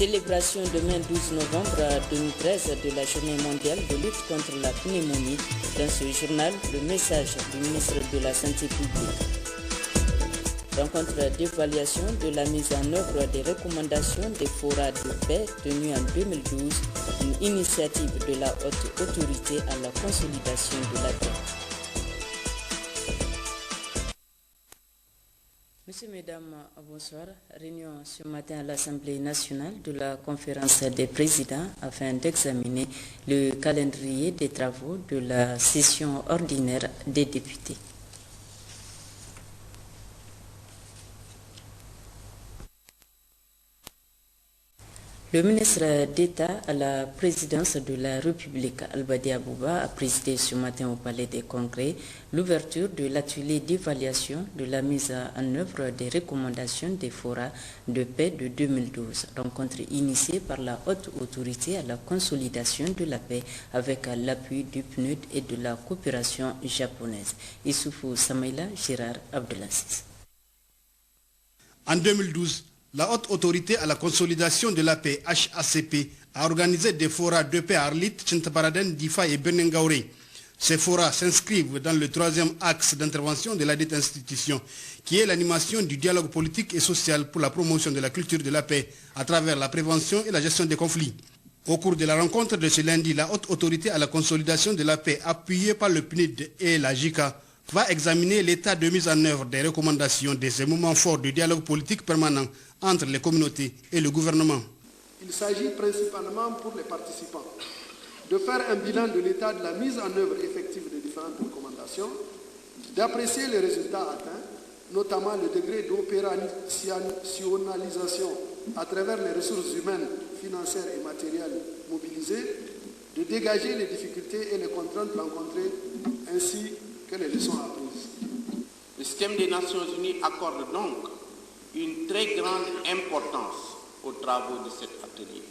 Célébration demain 12 novembre 2013 de la Journée mondiale de lutte contre la pneumonie. Dans ce journal, le message du ministre de la Santé publique. Rencontre d'évaluation de la mise en œuvre des recommandations des forats de paix tenue en 2012, une initiative de la haute autorité à la consolidation de la paix. Messieurs, Mesdames, bonsoir. Réunion ce matin à l'Assemblée nationale de la conférence des présidents afin d'examiner le calendrier des travaux de la session ordinaire des députés. Le ministre d'État à la présidence de la République, Albadi Abouba, a présidé ce matin au Palais des Congrès l'ouverture de l'atelier d'évaluation de la mise en œuvre des recommandations des forats de paix de 2012, rencontre initiée par la haute autorité à la consolidation de la paix avec l'appui du PNUD et de la coopération japonaise. Issoufou Samaïla, Gérard Abdelaziz. En 2012, la haute autorité à la consolidation de la paix, HACP, a organisé des forats de paix à Arlit, Tchintabaraden, Difa et Benengaure. Ces forats s'inscrivent dans le troisième axe d'intervention de la dite institution, qui est l'animation du dialogue politique et social pour la promotion de la culture de la paix à travers la prévention et la gestion des conflits. Au cours de la rencontre de ce lundi, la haute autorité à la consolidation de la paix, appuyée par le PNUD et la JICA, va examiner l'état de mise en œuvre des recommandations de ces moments forts du dialogue politique permanent entre les communautés et le gouvernement. Il s'agit principalement pour les participants de faire un bilan de l'état de la mise en œuvre effective des différentes recommandations, d'apprécier les résultats atteints, notamment le degré d'opérationnalisation à travers les ressources humaines, financières et matérielles mobilisées, de dégager les difficultés et les contraintes rencontrées ainsi que les leçons apprises. Le système des Nations Unies accorde donc une très grande importance aux travaux de cet atelier.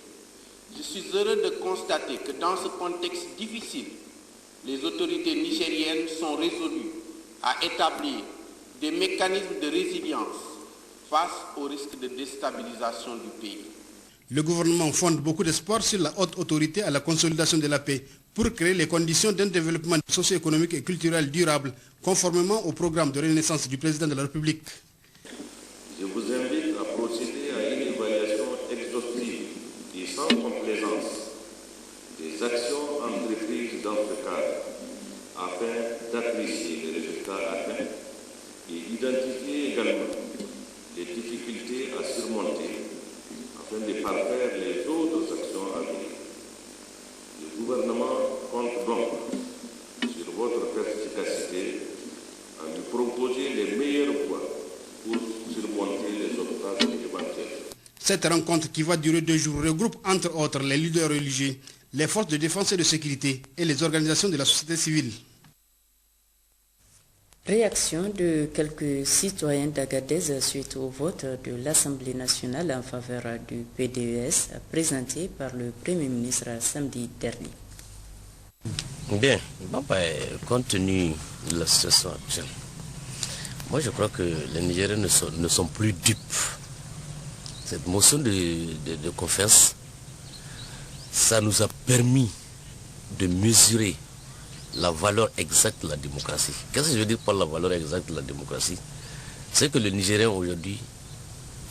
Je suis heureux de constater que dans ce contexte difficile, les autorités nigériennes sont résolues à établir des mécanismes de résilience face aux risques de déstabilisation du pays. Le gouvernement fonde beaucoup d'espoir sur la haute autorité à la consolidation de la paix pour créer les conditions d'un développement socio-économique et culturel durable conformément au programme de renaissance du président de la République. Je vous invite à procéder à une évaluation exhaustive et sans complaisance des actions entreprises dans ce cadre afin d'apprécier les résultats atteints et identifier également les difficultés à surmonter afin de parfaire les autres actions à venir. Le gouvernement compte donc sur votre perspicacité à nous proposer les meilleures voies pour surmonter les obstacles éventuels. Cette rencontre qui va durer 2 jours regroupe entre autres les leaders religieux, les forces de défense et de sécurité et les organisations de la société civile. Réaction de quelques citoyens d'Agadez suite au vote de l'Assemblée nationale en faveur du PDES présenté par le Premier ministre samedi dernier. Bien, compte tenu de la situation actuelle, moi je crois que les Nigériens ne sont plus dupes. Cette motion de confiance, ça nous a permis de mesurer la valeur exacte de la démocratie. Qu'est-ce que je veux dire par la valeur exacte de la démocratie? C'est que le Nigérien aujourd'hui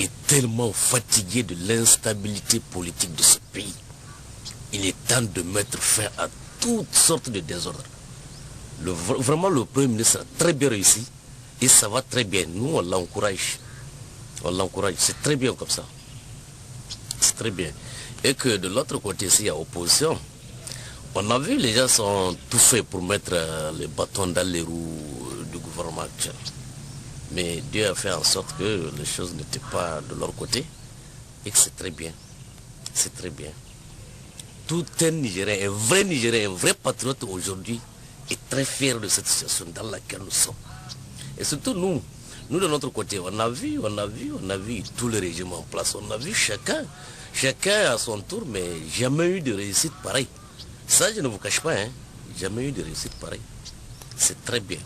est tellement fatigué de l'instabilité politique de ce pays. Il est temps de mettre fin à toutes sortes de désordres. Vraiment, le Premier ministre a très bien réussi et ça va très bien. Nous, on l'encourage. On l'encourage. C'est très bien comme ça. C'est très bien. Et que de l'autre côté, s'il y a opposition, on a vu les gens sont tout faits pour mettre les bâtons dans les roues du gouvernement actuel. Mais Dieu a fait en sorte que les choses n'étaient pas de leur côté et que c'est très bien. C'est très bien. Tout un Nigérien, un vrai patriote aujourd'hui est très fier de cette situation dans laquelle nous sommes. Et surtout nous de notre côté, on a vu tous les régimes en place. On a vu chacun à son tour, mais jamais eu de réussite pareille. Ça, je ne vous cache pas, jamais eu de réussite pareille. C'est très bien.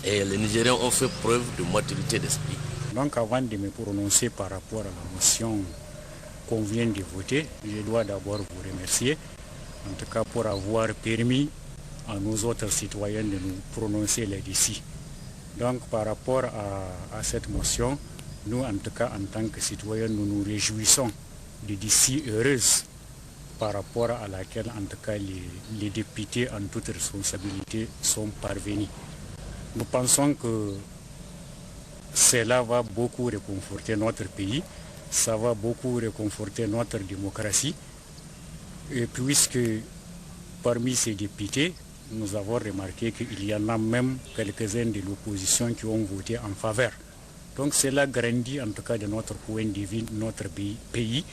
Et les Nigériens ont fait preuve de maturité d'esprit. Donc avant de me prononcer par rapport à la motion qu'on vient de voter. Je dois d'abord vous remercier, en tout cas pour avoir permis à nos autres citoyens de nous prononcer là-dessus. Donc par rapport à cette motion, nous en tout cas en tant que citoyens, nous nous réjouissons de d'ici heureuse par rapport à laquelle en tout cas les députés en toute responsabilité sont parvenus. Nous pensons que cela va beaucoup réconforter notre pays, ça va beaucoup réconforter notre démocratie. Et puisque parmi ces députés, nous avons remarqué qu'il y en a même quelques-uns de l'opposition qui ont voté en faveur. Donc cela grandit en tout cas de notre point de vue, notre pays,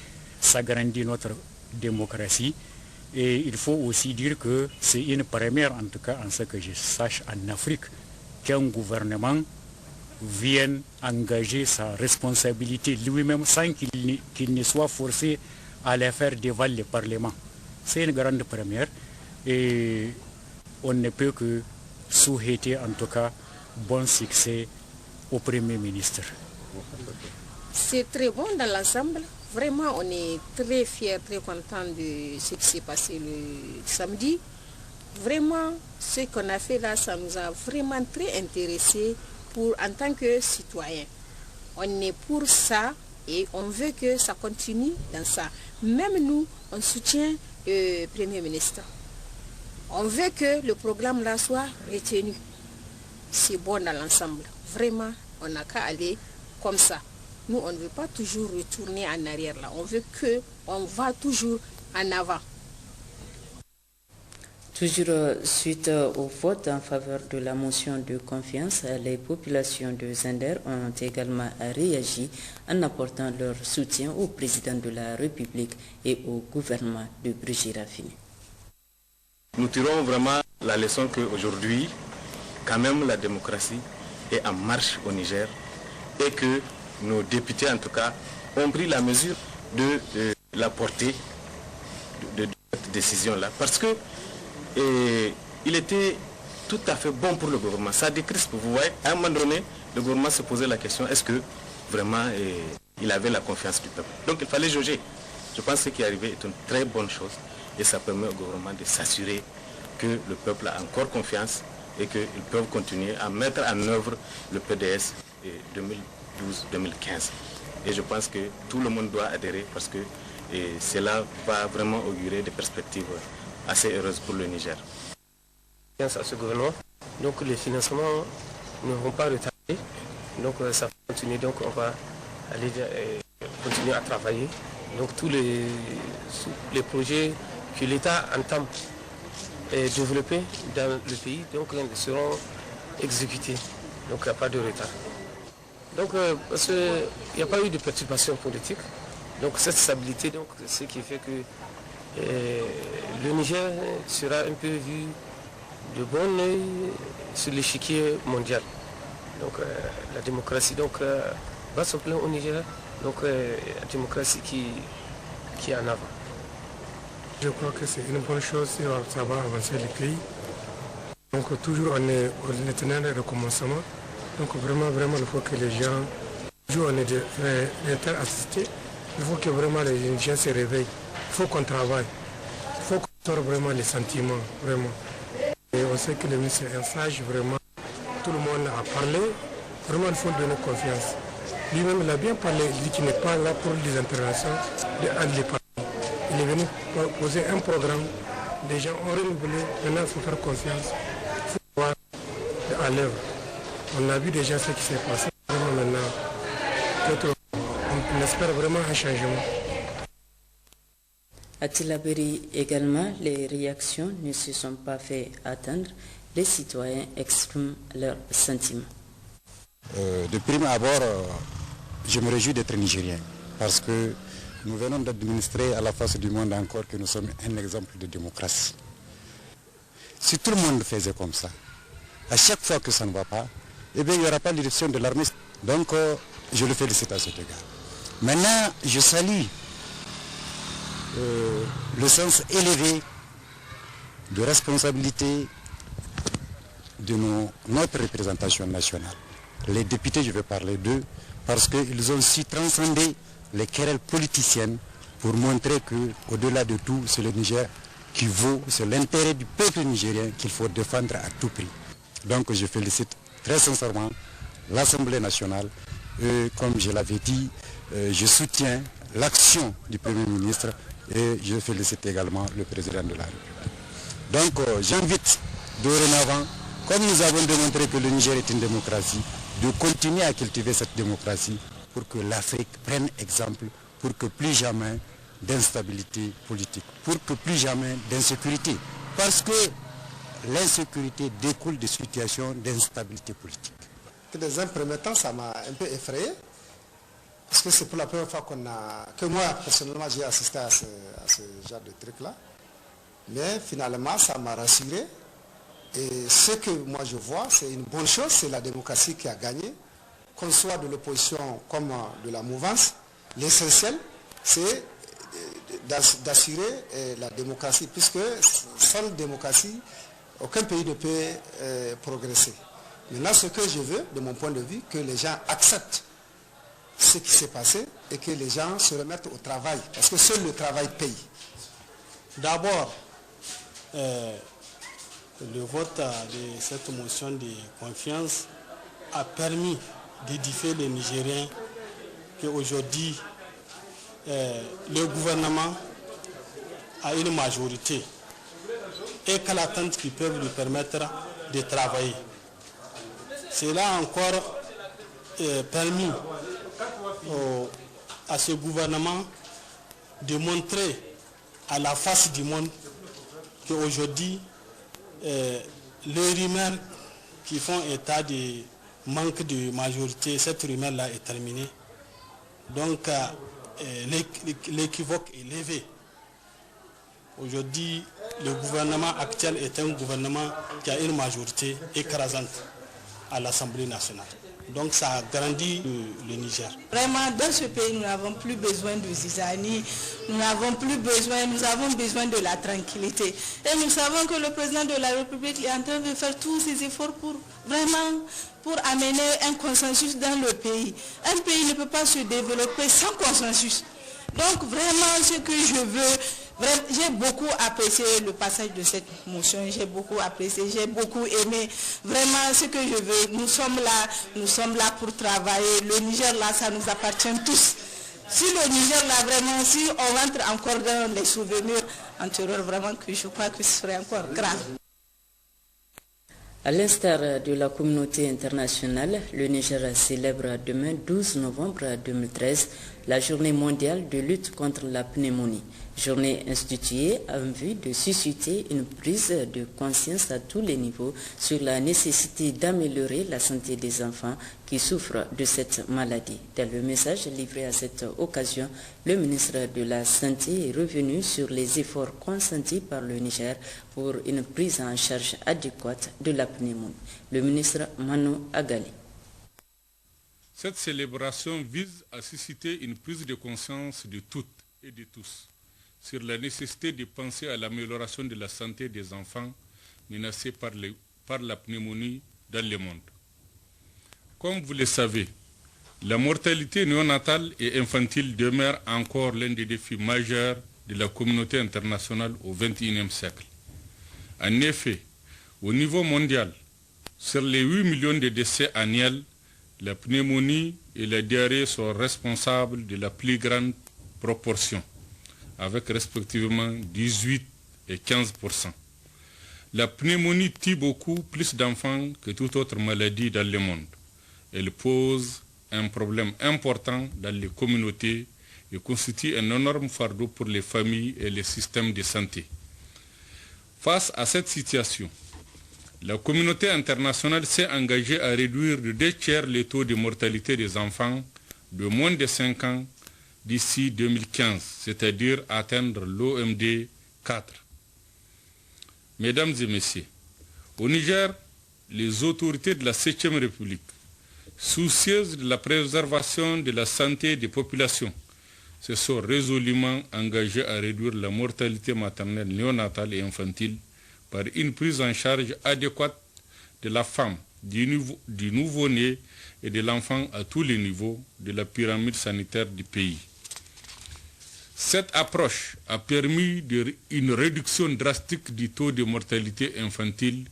ça grandit notre démocratie. Et il faut aussi dire que c'est une première, en tout cas en ce que je sache, en Afrique, qu'un gouvernement vienne engager sa responsabilité lui-même sans qu'il ne soit forcé à la faire devant le Parlement. C'est une grande première et on ne peut que souhaiter en tout cas bon succès au Premier ministre. C'est très bon dans l'ensemble. Vraiment, on est très fiers, très contents de ce qui s'est passé le samedi. Vraiment, ce qu'on a fait là, ça nous a vraiment très intéressés en tant que citoyens. On est pour ça et on veut que ça continue dans ça. Même nous, on soutient le Premier ministre. On veut que le programme là soit retenu. C'est bon dans l'ensemble. Vraiment, on n'a qu'à aller comme ça. Nous, on ne veut pas toujours retourner en arrière là. On veut qu'on va toujours en avant. Toujours suite au vote en faveur de la motion de confiance, les populations de Zender ont également réagi en apportant leur soutien au président de la République et au gouvernement de Brigitte Raffini. Nous tirons vraiment la leçon qu'aujourd'hui, quand même la démocratie est en marche au Niger et que nos députés en tout cas ont pris la mesure de la portée de cette décision-là parce que il était tout à fait bon pour le gouvernement. Ça décrispe, vous voyez, à un moment donné, le gouvernement se posait la question, est-ce que vraiment il avait la confiance du peuple? Donc il fallait jauger. Je pense que ce qui est arrivé est une très bonne chose et ça permet au gouvernement de s'assurer que le peuple a encore confiance et qu'ils peuvent continuer à mettre en œuvre le PDS 2012-2015. Et je pense que tout le monde doit adhérer parce que cela va vraiment augurer des perspectives assez heureuses pour le Niger. À ce gouvernement, donc les financements ne vont pas retarder, donc ça va continuer, donc on va aller continuer à travailler. Donc tous les projets que l'État entame et développer dans le pays, donc seront exécutés, donc il n'y a pas de retard. Donc parce qu'il n'y a pas eu de perturbation politique, donc cette stabilité, donc ce qui fait que le Niger sera un peu vu de bon œil sur l'échiquier mondial. Donc la démocratie donc, va se plaindre au Niger, donc la démocratie qui est en avant. Je crois que c'est une bonne chose si ça va avancer le pays. Donc toujours on est au tenant de recommencement. Donc vraiment il faut que les gens, toujours on est interassistés, il faut que vraiment les gens se réveillent. Il faut qu'on travaille, il faut qu'on sorte vraiment les sentiments, vraiment. Et on sait que le ministre est un sage, vraiment. Tout le monde a parlé, vraiment il faut donner confiance. Lui-même il a bien parlé, il dit qu'il n'est pas là pour les interventions de partis. Il est venu poser un programme, les gens ont renouvelé, maintenant il faut faire confiance, il faut voir à l'œuvre. On a vu déjà ce qui s'est passé, vraiment maintenant, on espère vraiment un changement. À Tillabéri également, les réactions ne se sont pas fait attendre. Les citoyens expriment leurs sentiments. De prime abord, je me réjouis d'être nigérien parce que nous venons d'administrer à la face du monde encore que nous sommes un exemple de démocratie. Si tout le monde faisait comme ça, à chaque fois que ça ne va pas, eh bien, il n'y aura pas l'éruption de l'armée. Donc, je le félicite à cet égard. Maintenant, je salue le sens élevé de responsabilité de notre représentation nationale. Les députés, je vais parler d'eux, parce qu'ils ont su transcender les querelles politiciennes pour montrer qu'au-delà de tout, c'est le Niger qui vaut, c'est l'intérêt du peuple nigérien qu'il faut défendre à tout prix. Donc je félicite très sincèrement l'Assemblée nationale. Comme je l'avais dit, je soutiens l'action du Premier ministre et je félicite également le Président de la République. Donc j'invite dorénavant, comme nous avons démontré que le Niger est une démocratie, de continuer à cultiver cette démocratie pour que l'Afrique prenne exemple, pour que plus jamais d'instabilité politique, pour que plus jamais d'insécurité. Parce que l'insécurité découle de situations d'instabilité politique. Dans un premier temps, ça m'a un peu effrayé, parce que c'est pour la première fois que moi, personnellement, j'ai assisté à ce genre de truc-là. Mais finalement, ça m'a rassuré. Et ce que moi je vois, c'est une bonne chose, c'est la démocratie qui a gagné. Qu'on soit de l'opposition comme de la mouvance, l'essentiel, c'est d'assurer la démocratie, puisque sans démocratie, aucun pays ne peut progresser. Maintenant, ce que je veux, de mon point de vue, que les gens acceptent ce qui s'est passé et que les gens se remettent au travail, parce que seul le travail paye. D'abord, le vote de cette motion de confiance a permis d'édifier les Nigériens qu'aujourd'hui, le gouvernement a une majorité éclatante qui peut lui permettre de travailler. Cela a encore permis à ce gouvernement de montrer à la face du monde qu'aujourd'hui, les rumeurs qui font état de manque de majorité, cette rumeur-là est terminée. Donc, l'équivoque est levé. Aujourd'hui, le gouvernement actuel est un gouvernement qui a une majorité écrasante à l'Assemblée nationale. Donc ça a grandi le Niger. Vraiment, dans ce pays, nous n'avons plus besoin de zizanie, nous avons besoin de la tranquillité. Et nous savons que le président de la République est en train de faire tous ses efforts pour amener un consensus dans le pays. Un pays ne peut pas se développer sans consensus. Donc vraiment, ce que je veux, j'ai beaucoup apprécié le passage de cette motion, j'ai beaucoup apprécié, j'ai beaucoup aimé. Vraiment, ce que je veux, nous sommes là pour travailler. Le Niger, là, ça nous appartient tous. Si le Niger, là, vraiment, si on rentre encore dans les souvenirs antérieurs, vraiment, que je crois que ce serait encore grave. À l'instar de la communauté internationale, le Niger célèbre demain 12 novembre 2013 la journée mondiale de lutte contre la pneumonie. Journée instituée en vue de susciter une prise de conscience à tous les niveaux sur la nécessité d'améliorer la santé des enfants qui souffrent de cette maladie. Dans le message livré à cette occasion, le ministre de la Santé est revenu sur les efforts consentis par le Niger pour une prise en charge adéquate de la pneumonie. Le ministre Manu Agali. Cette célébration vise à susciter une prise de conscience de toutes et de tous sur la nécessité de penser à l'amélioration de la santé des enfants menacés par la pneumonie dans le monde. Comme vous le savez, la mortalité néonatale et infantile demeure encore l'un des défis majeurs de la communauté internationale au XXIe siècle. En effet, au niveau mondial, sur les 8 millions de décès annuels, la pneumonie et la diarrhée sont responsables de la plus grande proportion, avec respectivement 18 et 15%. La pneumonie tue beaucoup plus d'enfants que toute autre maladie dans le monde. Elle pose un problème important dans les communautés et constitue un énorme fardeau pour les familles et les systèmes de santé. Face à cette situation, la communauté internationale s'est engagée à réduire de 2 tiers le taux de mortalité des enfants de moins de 5 ans d'ici 2015, c'est-à-dire atteindre l'OMD 4. Mesdames et messieurs, au Niger, les autorités de la 7e République, soucieuses de la préservation de la santé des populations, se sont résolument engagées à réduire la mortalité maternelle, néonatale et infantile par une prise en charge adéquate de la femme, du nouveau-né et de l'enfant à tous les niveaux de la pyramide sanitaire du pays. Cette approche a permis une réduction drastique du taux de mortalité infantile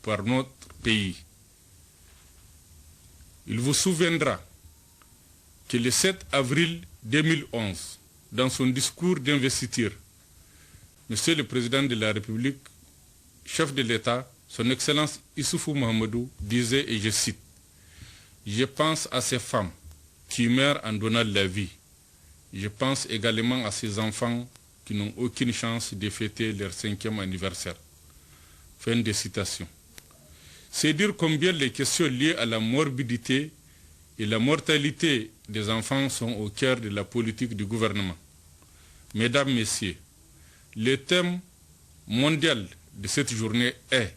par notre pays. Il vous souviendra que le 7 avril 2011, dans son discours d'investiture, Monsieur le Président de la République, chef de l'État, son Excellence Issoufou Mahamadou, disait, et je cite, « Je pense à ces femmes qui meurent en donnant la vie. Je pense également à ces enfants qui n'ont aucune chance de fêter leur 5e anniversaire. » Fin de citation. C'est dire combien les questions liées à la morbidité et la mortalité des enfants sont au cœur de la politique du gouvernement. Mesdames, Messieurs, le thème mondial de cette journée est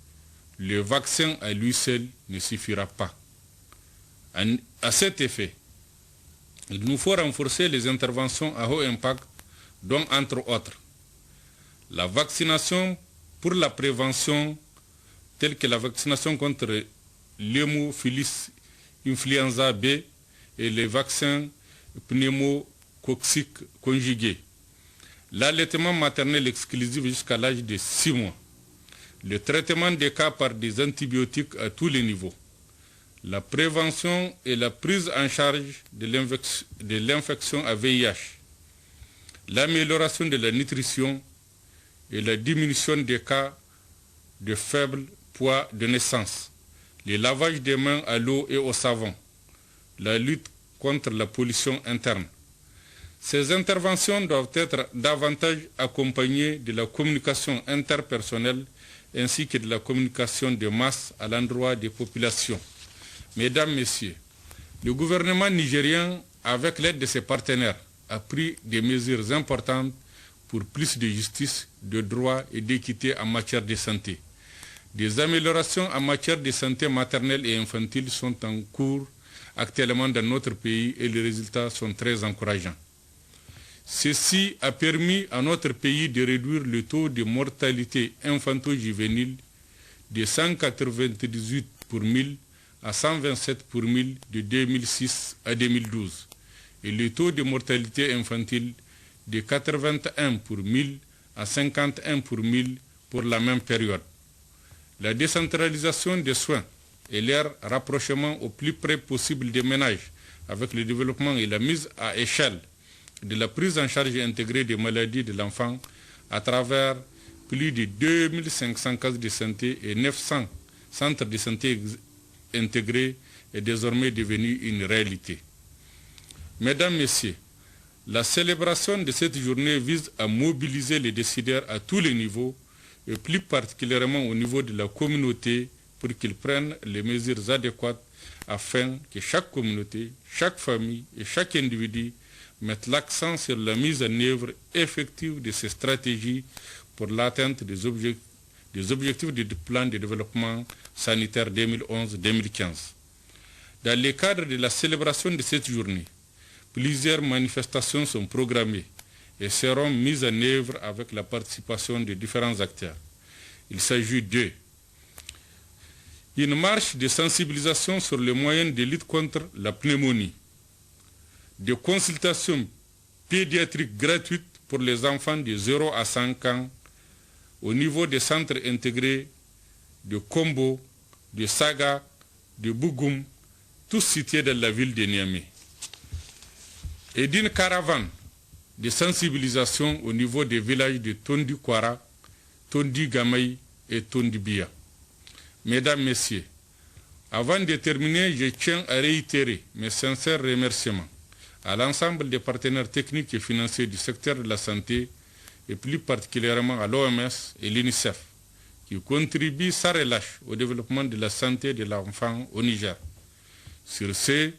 « Le vaccin à lui seul ne suffira pas ». À cet effet, il nous faut renforcer les interventions à haut impact, dont entre autres la vaccination pour la prévention, telle que la vaccination contre l'hémophilus influenza B et les vaccins pneumococciques conjugués, l'allaitement maternel exclusif jusqu'à l'âge de 6 mois, le traitement des cas par des antibiotiques à tous les niveaux, la prévention et la prise en charge de l'infection à VIH, l'amélioration de la nutrition et la diminution des cas de faible poids de naissance, le lavage des mains à l'eau et au savon, la lutte contre la pollution interne. Ces interventions doivent être davantage accompagnées de la communication interpersonnelle ainsi que de la communication de masse à l'endroit des populations. Mesdames, Messieurs, le gouvernement nigérien, avec l'aide de ses partenaires, a pris des mesures importantes pour plus de justice, de droit et d'équité en matière de santé. Des améliorations en matière de santé maternelle et infantile sont en cours actuellement dans notre pays et les résultats sont très encourageants. Ceci a permis à notre pays de réduire le taux de mortalité infanto-juvénile de 198 pour 1000 à 127 pour 1000 de 2006 à 2012 et le taux de mortalité infantile de 81 pour 1000 à 51 pour 1000 pour la même période. La décentralisation des soins et leur rapprochement au plus près possible des ménages avec le développement et la mise à échelle de la prise en charge intégrée des maladies de l'enfant à travers plus de 2500 cases de santé et 900 centres de santé intégrés est désormais devenue une réalité. Mesdames, Messieurs, la célébration de cette journée vise à mobiliser les décideurs à tous les niveaux et plus particulièrement au niveau de la communauté pour qu'ils prennent les mesures adéquates afin que chaque communauté, chaque famille et chaque individu mettent l'accent sur la mise en œuvre effective de ces stratégies pour l'atteinte des objectifs du plan de développement sanitaire 2011-2015. Dans le cadre de la célébration de cette journée, plusieurs manifestations sont programmées et seront mises en œuvre avec la participation de différents acteurs. Il s'agit de une marche de sensibilisation sur les moyens de lutte contre la pneumonie, des consultations pédiatriques gratuites pour les enfants de 0 à 5 ans au niveau des centres intégrés de Kombo, de Saga, de Bougoum, tous situés dans la ville de Niamey, et d'une caravane de sensibilisation au niveau des villages de Tondi Kwara, Tondi Gamay et Tondi Bia. Mesdames, Messieurs, avant de terminer, je tiens à réitérer mes sincères remerciements à l'ensemble des partenaires techniques et financiers du secteur de la santé et plus particulièrement à l'OMS et l'UNICEF qui contribuent sans relâche au développement de la santé de l'enfant au Niger. Sur ce,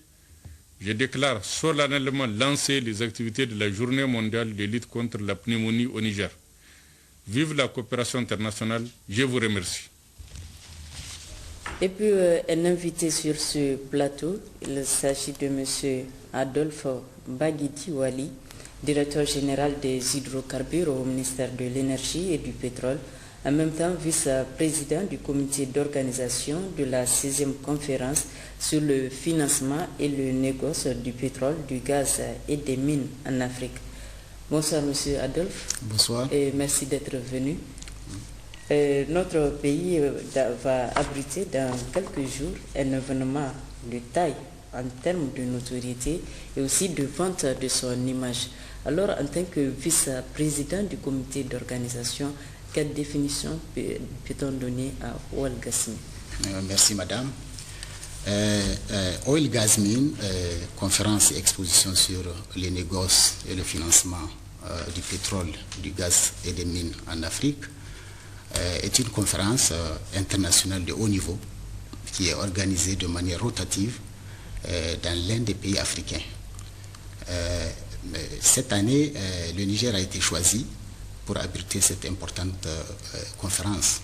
je déclare solennellement lancer les activités de la Journée mondiale de lutte contre la pneumonie au Niger. Vive la coopération internationale, je vous remercie. Et puis un invité sur ce plateau, il s'agit de M. Adolphe Baguiti Wali, directeur général des hydrocarbures au ministère de l'Énergie et du Pétrole, en même temps vice-président du comité d'organisation de la 6e conférence sur le financement et le négoce du pétrole, du gaz et des mines en Afrique. Bonsoir Monsieur Adolphe. Bonsoir. Et merci d'être venu. Notre pays va abriter dans quelques jours un événement de taille en termes de notoriété et aussi de vente de son image. Alors, en tant que vice-président du comité d'organisation, quelle définition peut-on donner à Oil Gas Mine? Merci madame. Oil Gas Mine, conférence et exposition sur les négoces et le financement du pétrole, du gaz et des mines en Afrique, est une conférence internationale de haut niveau qui est organisée de manière rotative dans l'un des pays africains. Cette année, le Niger a été choisi pour abriter cette importante conférence.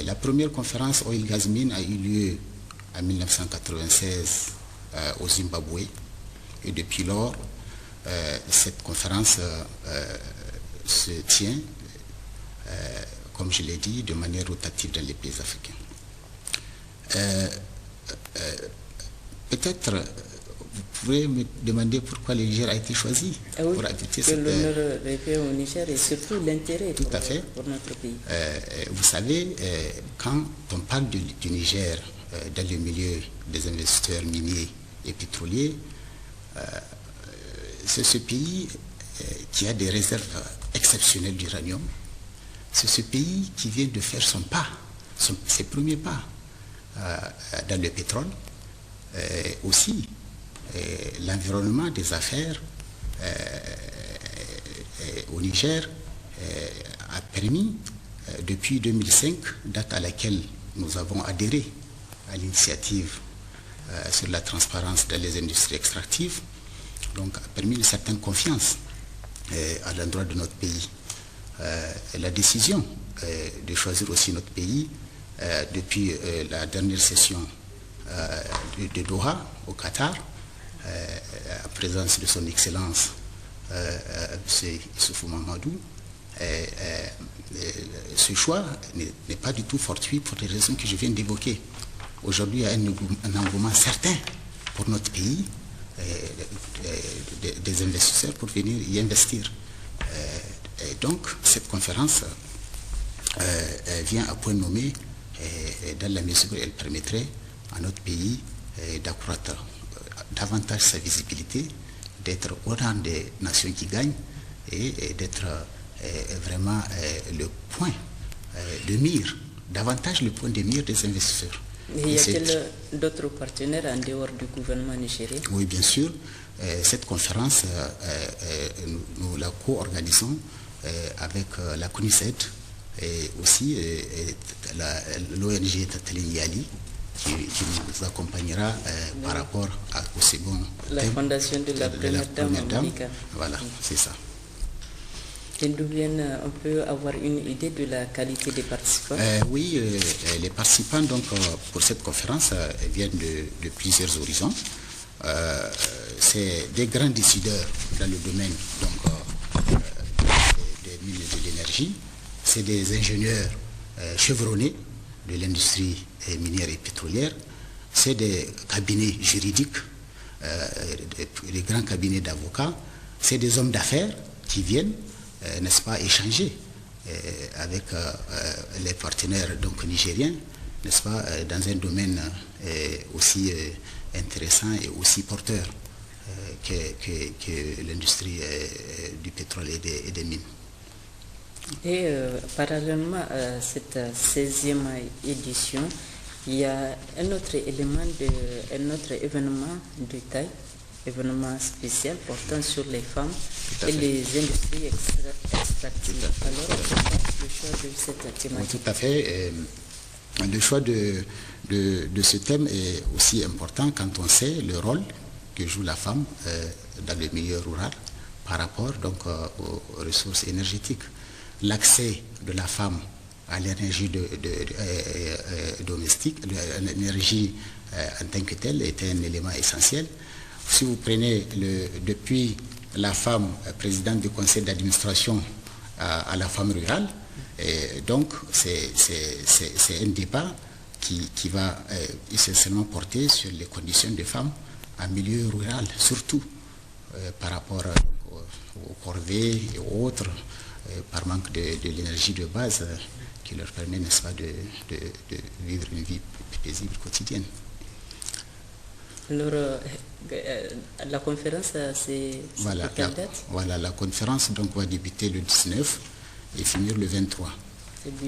La première conférence Oil Gas Mine a eu lieu en 1996 au Zimbabwe et depuis lors, cette conférence se tient, comme je l'ai dit, de manière rotative dans les pays africains. Peut-être vous pouvez me demander pourquoi le Niger a été choisi pour abriter cette... l'honneur revient au Niger et surtout l'intérêt pour notre pays. Vous savez, quand on parle du Niger dans le milieu des investisseurs miniers et pétroliers, c'est ce pays qui a des réserves exceptionnelles d'uranium. C'est ce pays qui vient de faire ses premiers pas dans le pétrole. Aussi, l'environnement des affaires au Niger a permis, depuis 2005, date à laquelle nous avons adhéré à l'initiative sur la transparence dans les industries extractives, donc a permis une certaine confiance à l'endroit de notre pays. La décision de choisir aussi notre pays depuis la dernière session de Doha au Qatar, en présence de son Excellence M. Issoufou Mamadou, ce choix n'est pas du tout fortuit pour les raisons que je viens d'évoquer. Aujourd'hui, il y a un engouement certain pour notre pays, des investisseurs pour venir y investir. Et donc, cette conférence vient à point nommé dans la mesure où elle permettrait à notre pays d'accroître davantage sa visibilité, d'être au rang des nations qui gagnent et d'être vraiment le point de mire, davantage le point de mire des investisseurs. Et y a-t-il d'autres partenaires en dehors du gouvernement nigérien? Oui, bien sûr. Cette conférence, nous la co-organisons avec la CONICET et aussi l'ONG Tatlin Yali qui nous accompagnera par rapport au second la thème fondation de la première dame. Voilà, c'est ça. Et d'où on peut avoir une idée de la qualité des participants? Oui, les participants donc, pour cette conférence viennent de plusieurs horizons. C'est des grands décideurs dans le domaine donc, des mines et de l'énergie. C'est des ingénieurs chevronnés de l'industrie minière et pétrolière. C'est des cabinets juridiques, des grands cabinets d'avocats. C'est des hommes d'affaires qui viennent, n'est-ce pas, échanger avec les partenaires donc, nigériens, n'est-ce pas, dans un domaine aussi intéressant et aussi porteur que l'industrie du pétrole et des mines. Et parallèlement à cette 16e édition, il y a un autre événement de taille, événement spécial portant sur les femmes et les industries extractives. Alors, le choix de cette thématique? Tout à fait. Le choix de ce thème est aussi important quand on sait le rôle que joue la femme dans le milieu rural par rapport donc, aux ressources énergétiques. L'accès de la femme à l'énergie domestique, l'énergie en tant que telle est un élément essentiel. Si vous prenez depuis la femme présidente du conseil d'administration à la femme rurale, donc c'est un débat qui va essentiellement porter sur les conditions des femmes en milieu rural, surtout par rapport aux corvées et autres, par manque de l'énergie de base qui leur permet, n'est-ce pas, de vivre une vie paisible quotidienne. Alors, la conférence, c'est quelle date? Voilà, la conférence donc, va débuter le 19 et finir le 23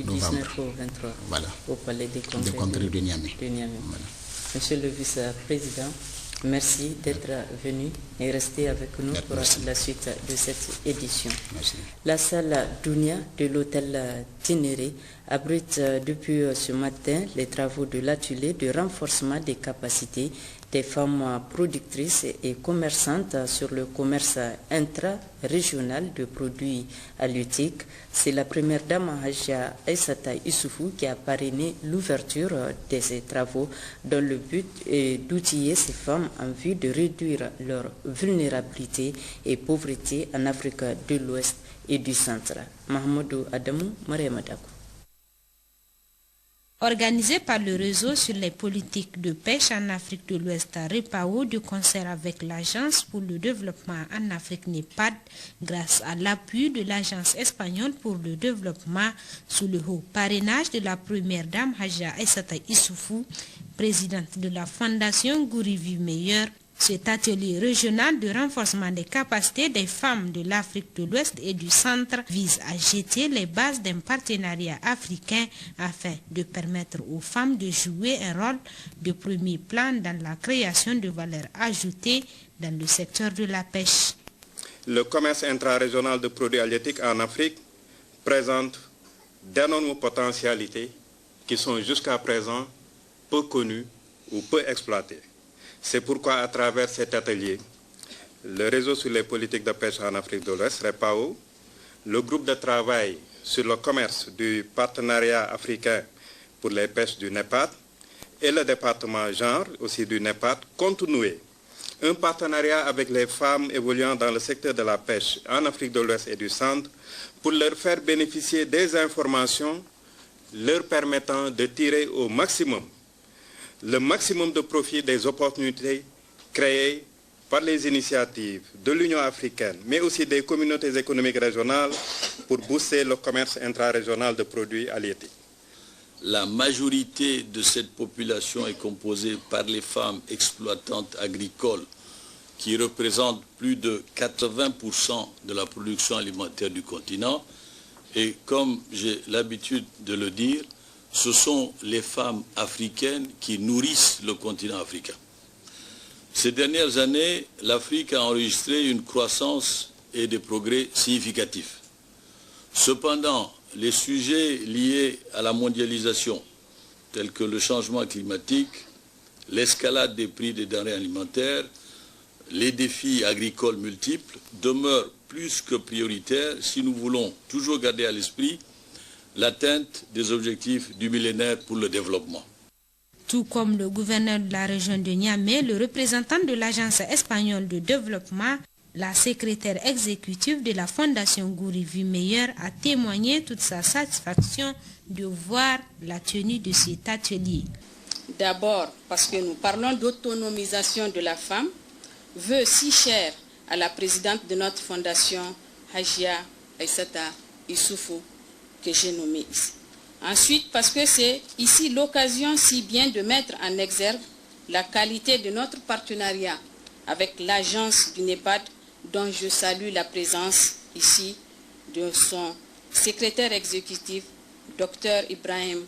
novembre. 19 au 23, voilà, au Palais des Congrès de Niamey. Voilà. Monsieur le vice-président, merci d'être venu et rester avec nous pour la suite de cette édition. Merci. La salle Dounia de l'hôtel Ténéré abrite depuis ce matin les travaux de l'atelier de renforcement des capacités des femmes productrices et commerçantes sur le commerce intra-régional de produits halieutiques. C'est la première dame Hadja Aïssata Issoufou qui a parrainé l'ouverture de ces travaux dans le but d'outiller ces femmes en vue de réduire leur vulnérabilité et pauvreté en Afrique de l'Ouest et du Centre. Mahmoudou Adamou, Mariamadako. Organisé par le réseau sur les politiques de pêche en Afrique de l'Ouest, REPAO, de concert avec l'Agence pour le développement en Afrique NEPAD, grâce à l'appui de l'Agence espagnole pour le développement sous le haut parrainage de la première dame Hadja Aïssata Issoufou, présidente de la Fondation Gourivi Meilleur. Cet atelier régional de renforcement des capacités des femmes de l'Afrique de l'Ouest et du Centre vise à jeter les bases d'un partenariat africain afin de permettre aux femmes de jouer un rôle de premier plan dans la création de valeur ajoutée dans le secteur de la pêche. Le commerce intra-régional de produits halieutiques en Afrique présente d'énormes potentialités qui sont jusqu'à présent peu connues ou peu exploitées. C'est pourquoi, à travers cet atelier, le réseau sur les politiques de pêche en Afrique de l'Ouest, REPAO, le groupe de travail sur le commerce du partenariat africain pour les pêches du NEPAD et le département genre aussi du NEPAD comptent nouer un partenariat avec les femmes évoluant dans le secteur de la pêche en Afrique de l'Ouest et du Centre pour leur faire bénéficier des informations leur permettant de tirer au maximum le maximum de profit des opportunités créées par les initiatives de l'Union africaine, mais aussi des communautés économiques régionales pour booster le commerce intra-régional de produits halieutiques. La majorité de cette population est composée par les femmes exploitantes agricoles qui représentent plus de 80% de la production alimentaire du continent. Et comme j'ai l'habitude de le dire, ce sont les femmes africaines qui nourrissent le continent africain. Ces dernières années, l'Afrique a enregistré une croissance et des progrès significatifs. Cependant, les sujets liés à la mondialisation, tels que le changement climatique, l'escalade des prix des denrées alimentaires, les défis agricoles multiples, demeurent plus que prioritaires si nous voulons toujours garder à l'esprit l'atteinte des objectifs du millénaire pour le développement. Tout comme le gouverneur de la région de Niamey, le représentant de l'Agence espagnole de développement, la secrétaire exécutive de la Fondation Gourivi Meilleur a témoigné toute sa satisfaction de voir la tenue de cet atelier. D'abord parce que nous parlons d'autonomisation de la femme, vœu si cher à la présidente de notre fondation, Hadja Aïssata Issoufou, que j'ai nommé ici. Ensuite, parce que c'est ici l'occasion si bien de mettre en exergue la qualité de notre partenariat avec l'agence du NEPAD, dont je salue la présence ici de son secrétaire exécutif, Dr Ibrahim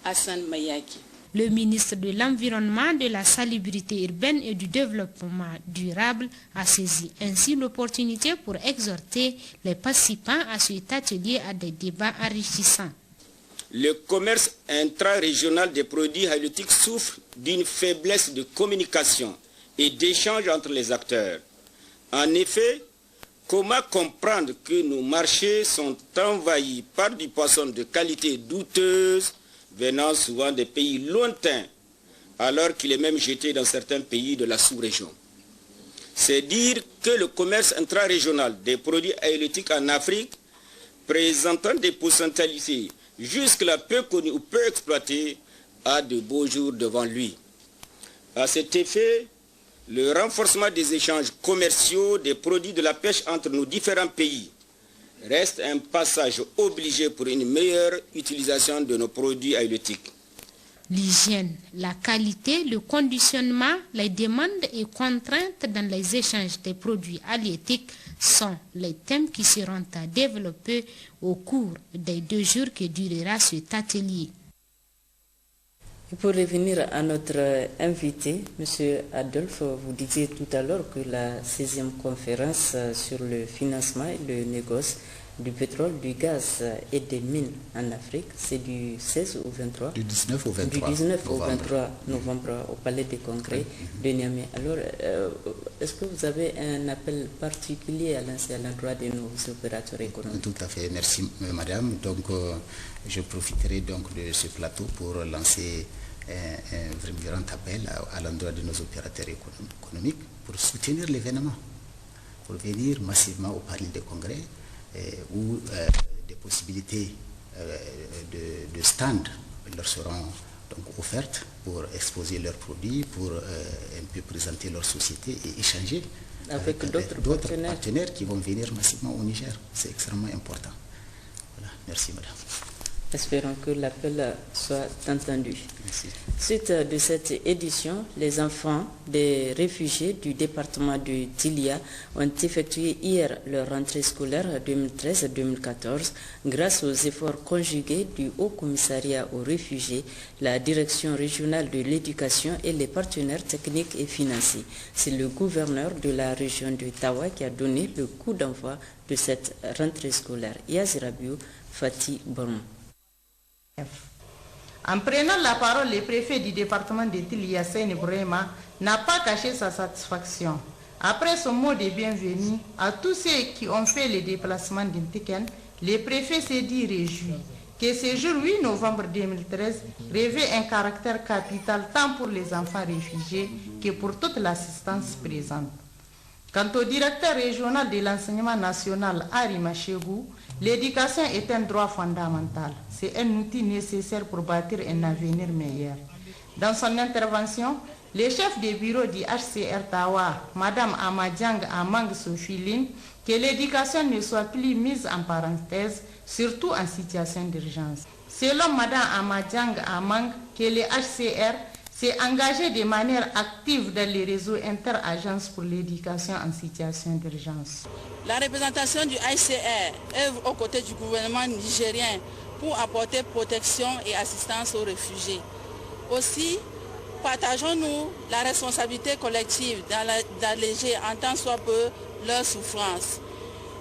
Hassan Mayaki. Le ministre de l'Environnement, de la Salubrité urbaine et du Développement durable a saisi ainsi l'opportunité pour exhorter les participants à cet atelier à des débats enrichissants. Le commerce intra-régional des produits halieutiques souffre d'une faiblesse de communication et d'échange entre les acteurs. En effet, comment comprendre que nos marchés sont envahis par du poisson de qualité douteuse venant souvent des pays lointains, alors qu'il est même jeté dans certains pays de la sous-région. C'est dire que le commerce intra-régional des produits halieutiques en Afrique, présentant des potentialités jusque-là peu connues ou peu exploitées, a de beaux jours devant lui. À cet effet, le renforcement des échanges commerciaux des produits de la pêche entre nos différents pays reste un passage obligé pour une meilleure utilisation de nos produits halieutiques. L'hygiène, la qualité, le conditionnement, les demandes et contraintes dans les échanges des produits halieutiques sont les thèmes qui seront à développer au cours des 2 jours que durera cet atelier. Et pour revenir à notre invité, M. Adolphe, vous disiez tout à l'heure que la 16e conférence sur le financement et le négoce du pétrole, du gaz et des mines en Afrique, c'est du 16 au 23 Du 19 au 23 Du 19 au 23 novembre au Palais des Congrès de Niamey. Alors, est-ce que vous avez un appel particulier à lancer à l'endroit de nos opérateurs économiques? Tout à fait, merci madame. Donc, je profiterai donc de ce plateau pour lancer un grand appel à l'endroit de nos opérateurs économiques pour soutenir l'événement, pour venir massivement au Palais des Congrès où des possibilités de stand leur seront donc offertes pour exposer leurs produits, pour un peu présenter leur société et échanger avec d'autres partenaires qui vont venir massivement au Niger. C'est extrêmement important. Voilà. Merci madame. Espérons que l'appel soit entendu. Merci. Suite de cette édition, les enfants des réfugiés du département de Tilia ont effectué hier leur rentrée scolaire 2013-2014 grâce aux efforts conjugués du Haut Commissariat aux réfugiés, la Direction régionale de l'éducation et les partenaires techniques et financiers. C'est le gouverneur de la région de Tawa qui a donné le coup d'envoi de cette rentrée scolaire. Yazirabiou Fatih Bormou. En prenant la parole, le préfet du département de Tilia, Seyni Brema, n'a pas caché sa satisfaction. Après son mot de bienvenue à tous ceux qui ont fait le déplacement d'Intiken, le préfet s'est dit réjoui que ce jour 8 novembre 2013 revêt un caractère capital tant pour les enfants réfugiés que pour toute l'assistance présente. Quant au directeur régional de l'enseignement national, Ari Machegou, l'éducation est un droit fondamental. C'est un outil nécessaire pour bâtir un avenir meilleur. Dans son intervention, le chef de bureau du HCR Tawa, Mme Amadjang Amang Sofiline, que l'éducation ne soit plus mise en parenthèse, surtout en situation d'urgence. Selon Mme Amadjang Amang, que le HCR s'est engagé de manière active dans les réseaux interagences pour l'éducation en situation d'urgence. La représentation du HCR œuvre aux côtés du gouvernement nigérien pour apporter protection et assistance aux réfugiés. Aussi, partageons-nous la responsabilité collective d'alléger en tant soit peu leur souffrance.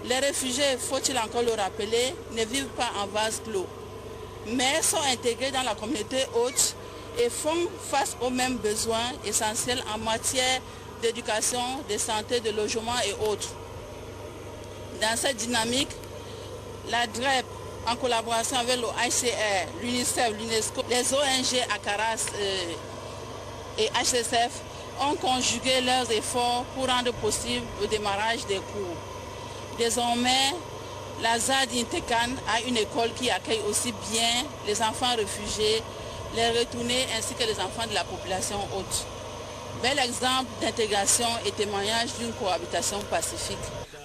Les réfugiés, faut-il encore le rappeler, ne vivent pas en vase clos, mais sont intégrés dans la communauté hôte et font face aux mêmes besoins essentiels en matière d'éducation, de santé, de logement et autres. Dans cette dynamique, la DREP, en collaboration avec le HCR, l'UNICEF, l'UNESCO, les ONG ACARAS et HCSF ont conjugué leurs efforts pour rendre possible le démarrage des cours. Désormais, la ZAD Intekan a une école qui accueille aussi bien les enfants réfugiés, les retournés ainsi que les enfants de la population haute. Bel exemple d'intégration et témoignage d'une cohabitation pacifique.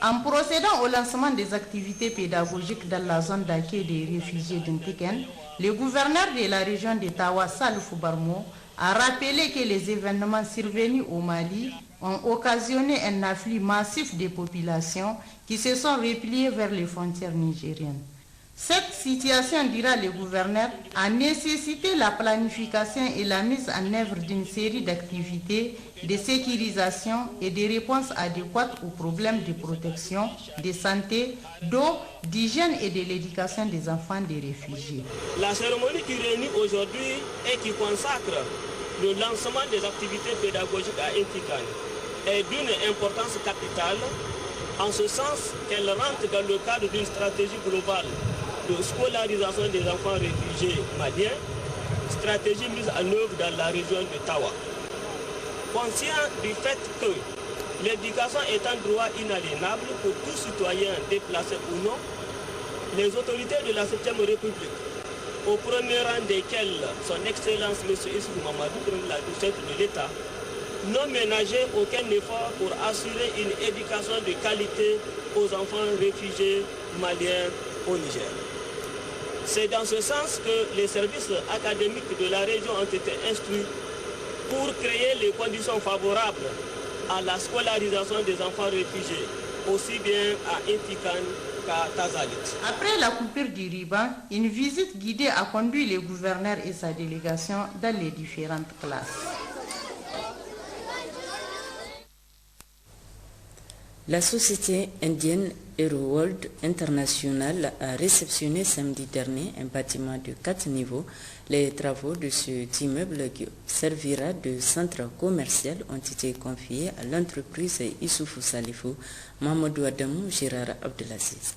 En procédant au lancement des activités pédagogiques dans la zone d'accueil des réfugiés d'Intiken, le gouverneur de la région de Tawa, Salifou Barmo, a rappelé que les événements survenus au Mali ont occasionné un afflux massif de populations qui se sont repliées vers les frontières nigériennes. Cette situation, dira le gouverneur, a nécessité la planification et la mise en œuvre d'une série d'activités de sécurisation et de réponses adéquates aux problèmes de protection, de santé, d'eau, d'hygiène et de l'éducation des enfants des réfugiés. La cérémonie qui réunit aujourd'hui et qui consacre le lancement des activités pédagogiques à Intikan est d'une importance capitale, en ce sens qu'elle rentre dans le cadre d'une stratégie globale de scolarisation des enfants réfugiés maliens, stratégie mise en œuvre dans la région de Tawa. Conscient du fait que l'éducation est un droit inaliénable pour tout citoyen déplacé ou non, les autorités de la 7e République, au premier rang desquelles son Excellence M. Issou Mamadou, la chef de l'État, n'ont ménagé aucun effort pour assurer une éducation de qualité aux enfants réfugiés maliens au Niger. C'est dans ce sens que les services académiques de la région ont été instruits pour créer les conditions favorables à la scolarisation des enfants réfugiés, aussi bien à Intikan qu'à Tazalit. Après la coupure du ruban, une visite guidée a conduit le gouverneur et sa délégation dans les différentes classes. La société indienne Euroworld International a réceptionné samedi dernier un bâtiment de 4 niveaux. Les travaux de cet immeuble qui servira de centre commercial ont été confiés à l'entreprise Issoufou Salifou, Mamadou Adamou, Gérard Abdelaziz.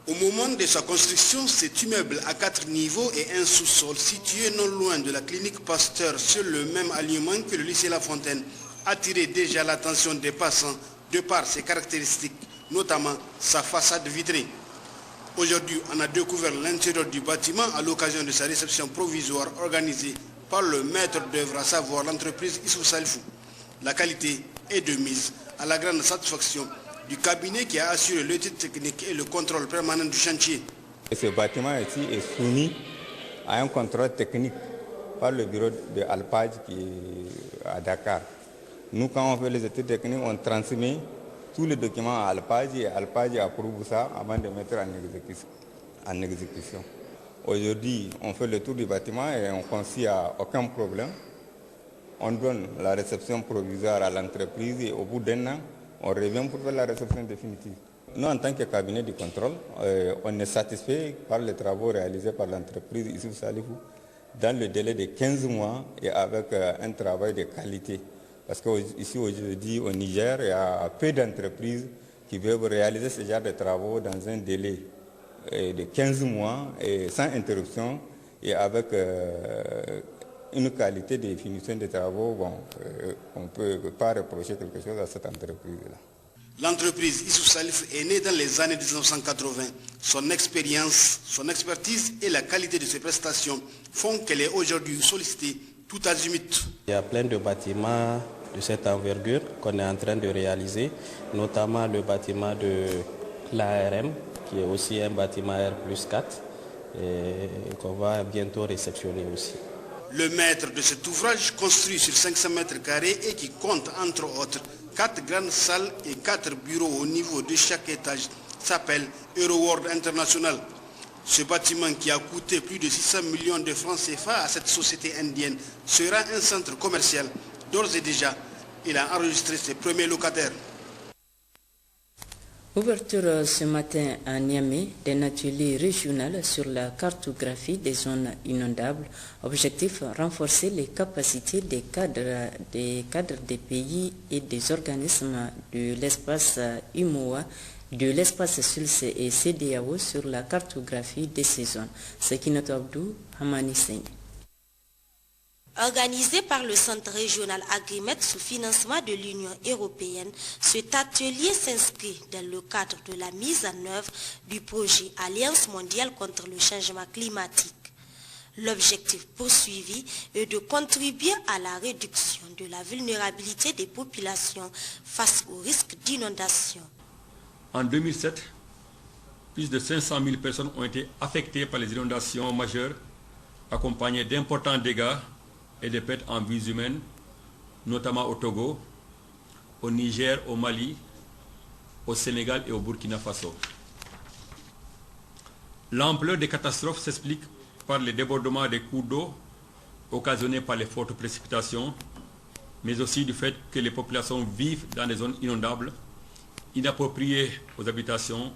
Au moment de sa construction, cet immeuble à 4 niveaux et un sous-sol situé non loin de la clinique Pasteur sur le même alignement que le lycée La Fontaine attirait déjà l'attention des passants de par ses caractéristiques, notamment sa façade vitrée. Aujourd'hui, on a découvert l'intérieur du bâtiment à l'occasion de sa réception provisoire organisée par le maître d'œuvre, à savoir l'entreprise Issoufou Salifou. La qualité est de mise à la grande satisfaction du cabinet qui a assuré l'étude technique et le contrôle permanent du chantier. Ce bâtiment ici est soumis à un contrôle technique par le bureau de Alpage qui est à Dakar. Nous, quand on fait les études techniques, on transmet tous les documents à Alpage et Alpage approuve ça avant de mettre en exécution. Aujourd'hui, on fait le tour du bâtiment et on constate à aucun problème. On donne la réception provisoire à l'entreprise et au bout d'un an, on revient pour faire la réception définitive. Nous, en tant que cabinet de contrôle, on est satisfait par les travaux réalisés par l'entreprise Issoufou Salifou dans le délai de 15 mois et avec un travail de qualité. Parce qu'ici aujourd'hui au Niger, il y a peu d'entreprises qui peuvent réaliser ce genre de travaux dans un délai de 15 mois et sans interruption et avec une qualité de finition des travaux. Bon, on ne peut pas reprocher quelque chose à cette entreprise-là. L'entreprise Issoufou Salifou est née dans les années 1980. Son expérience, son expertise et la qualité de ses prestations font qu'elle est aujourd'hui sollicitée tout azimut. Il y a plein de bâtiments de cette envergure qu'on est en train de réaliser, notamment le bâtiment de l'ARM, qui est aussi un bâtiment R+4, et qu'on va bientôt réceptionner aussi. Le maître de cet ouvrage, construit sur 500 mètres carrés et qui compte entre autres 4 grandes salles et 4 bureaux au niveau de chaque étage, s'appelle Euroworld International. Ce bâtiment qui a coûté plus de 600 millions de francs CFA à cette société indienne sera un centre commercial. D'ores et déjà, il a enregistré ses premiers locataires. Ouverture ce matin à Niamey d'un atelier régional sur la cartographie des zones inondables. Objectif, renforcer les capacités des cadres des pays et des organismes de l'espace UMOA, de l'espace SULS et CEDEAO sur la cartographie de ces zones. Sekinat Abdou, Hamani Seigne. Organisé par le Centre régional Agrimet sous financement de l'Union européenne, cet atelier s'inscrit dans le cadre de la mise en œuvre du projet Alliance mondiale contre le changement climatique. L'objectif poursuivi est de contribuer à la réduction de la vulnérabilité des populations face au risque d'inondation. En 2007, plus de 500 000 personnes ont été affectées par les inondations majeures, accompagnées d'importants dégâts et de pertes en vies humaines, notamment au Togo, au Niger, au Mali, au Sénégal et au Burkina Faso. L'ampleur des catastrophes s'explique par les débordements des cours d'eau occasionnés par les fortes précipitations, mais aussi du fait que les populations vivent dans des zones inondables, inappropriées aux habitations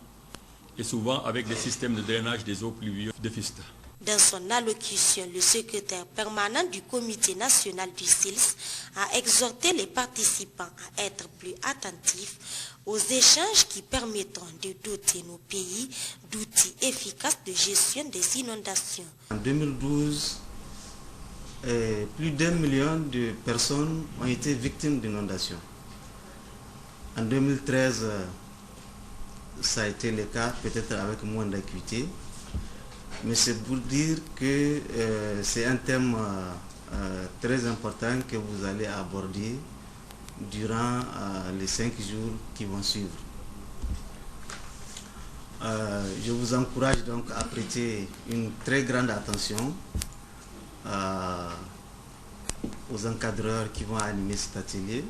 et souvent avec des systèmes de drainage des eaux pluvieuses déficients. Dans son allocution, le secrétaire permanent du Comité national du SILS a exhorté les participants à être plus attentifs aux échanges qui permettront de doter nos pays d'outils efficaces de gestion des inondations. En 2012, plus d'1 million de personnes ont été victimes d'inondations. En 2013, ça a été le cas, peut-être avec moins d'acuité. Mais c'est pour dire que c'est un thème très importants que vous allez aborder durant les 5 jours qui vont suivre. Je vous encourage donc à prêter une très grande attention aux encadreurs qui vont animer cet atelier.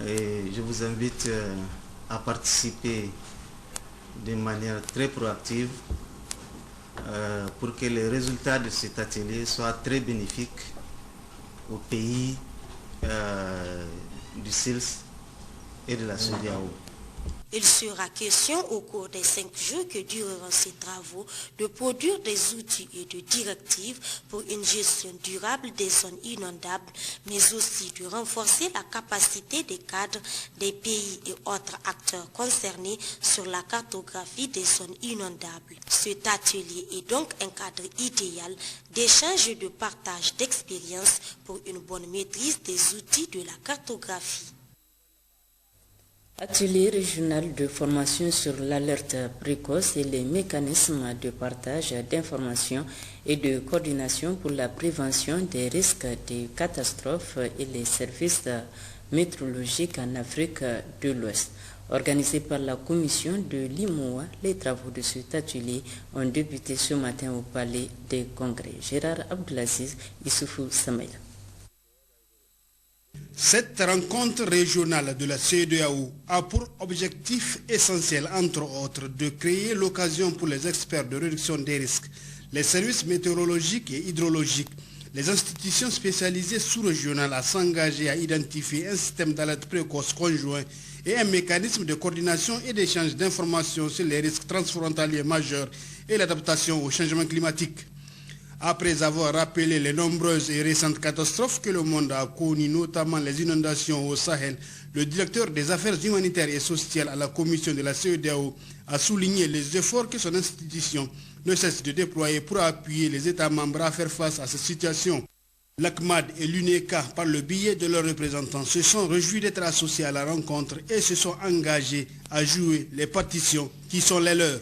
Et je vous invite à participer d'une manière très proactive pour que les résultats de cet atelier soient très bénéfiques au pays du SILS et de la CEDEAO. Il sera question au cours des 5 jours que dureront ces travaux de produire des outils et de directives pour une gestion durable des zones inondables, mais aussi de renforcer la capacité des cadres des pays et autres acteurs concernés sur la cartographie des zones inondables. Cet atelier est donc un cadre idéal d'échange et de partage d'expériences pour une bonne maîtrise des outils de la cartographie. Atelier régional de formation sur l'alerte précoce et les mécanismes de partage d'informations et de coordination pour la prévention des risques de catastrophes et les services météorologiques en Afrique de l'Ouest. Organisé par la commission de l'IMOA, les travaux de cet atelier ont débuté ce matin au Palais des Congrès. Gérard Abdelaziz, Issoufou Samaïla. Cette rencontre régionale de la CEDEAO a pour objectif essentiel, entre autres, de créer l'occasion pour les experts de réduction des risques, les services météorologiques et hydrologiques, les institutions spécialisées sous-régionales à s'engager à identifier un système d'alerte précoce conjoint et un mécanisme de coordination et d'échange d'informations sur les risques transfrontaliers majeurs et l'adaptation au changement climatique. Après avoir rappelé les nombreuses et récentes catastrophes que le monde a connues, notamment les inondations au Sahel, le directeur des affaires humanitaires et sociales à la commission de la CEDEAO a souligné les efforts que son institution ne cesse de déployer pour appuyer les États membres à faire face à cette situation. L'ACMAD et l'UNECA, par le biais de leurs représentants, se sont réjouis d'être associés à la rencontre et se sont engagés à jouer les partitions qui sont les leurs.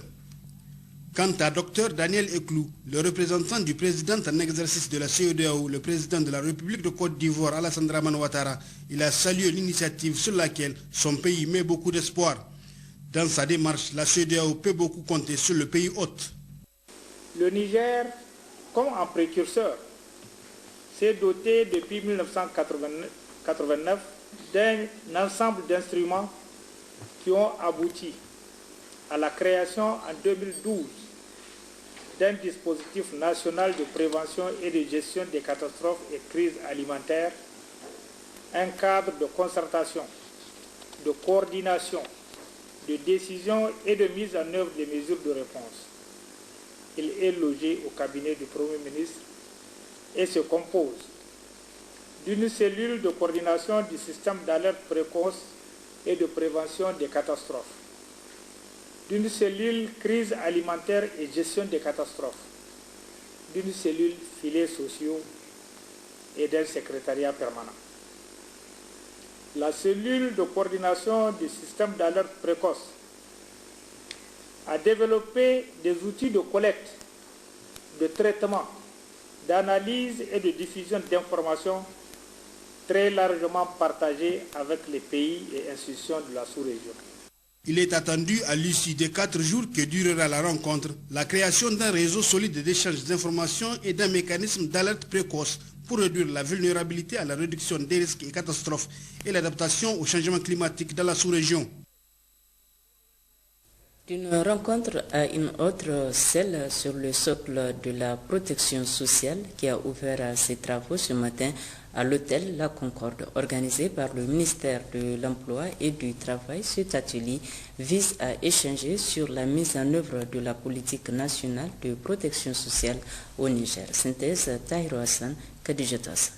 Quant à Dr Daniel Eklou, le représentant du président en exercice de la CEDEAO, le président de la République de Côte d'Ivoire, Alassane Dramane Ouattara, il a salué l'initiative sur laquelle son pays met beaucoup d'espoir. Dans sa démarche, la CEDEAO peut beaucoup compter sur le pays hôte. Le Niger, comme un précurseur, s'est doté depuis 1989 d'un ensemble d'instruments qui ont abouti à la création en 2012 d'un dispositif national de prévention et de gestion des catastrophes et crises alimentaires, un cadre de concertation, de coordination, de décision et de mise en œuvre des mesures de réponse. Il est logé au cabinet du Premier ministre et se compose d'une cellule de coordination du système d'alerte précoce et de prévention des catastrophes, d'une cellule crise alimentaire et gestion des catastrophes, d'une cellule filets sociaux et d'un secrétariat permanent. La cellule de coordination du système d'alerte précoce a développé des outils de collecte, de traitement, d'analyse et de diffusion d'informations très largement partagées avec les pays et institutions de la sous-région. Il est attendu à l'issue des 4 jours que durera la rencontre, la création d'un réseau solide d'échange d'informations et d'un mécanisme d'alerte précoce pour réduire la vulnérabilité à la réduction des risques et catastrophes et l'adaptation au changement climatique dans la sous-région. D'une rencontre à une autre, celle sur le socle de la protection sociale qui a ouvert ses travaux ce matin à l'hôtel La Concorde, organisé par le ministère de l'Emploi et du Travail. Cet atelier vise à échanger sur la mise en œuvre de la politique nationale de protection sociale au Niger. Synthèse Tahirou Hassan, Khadija Hassan.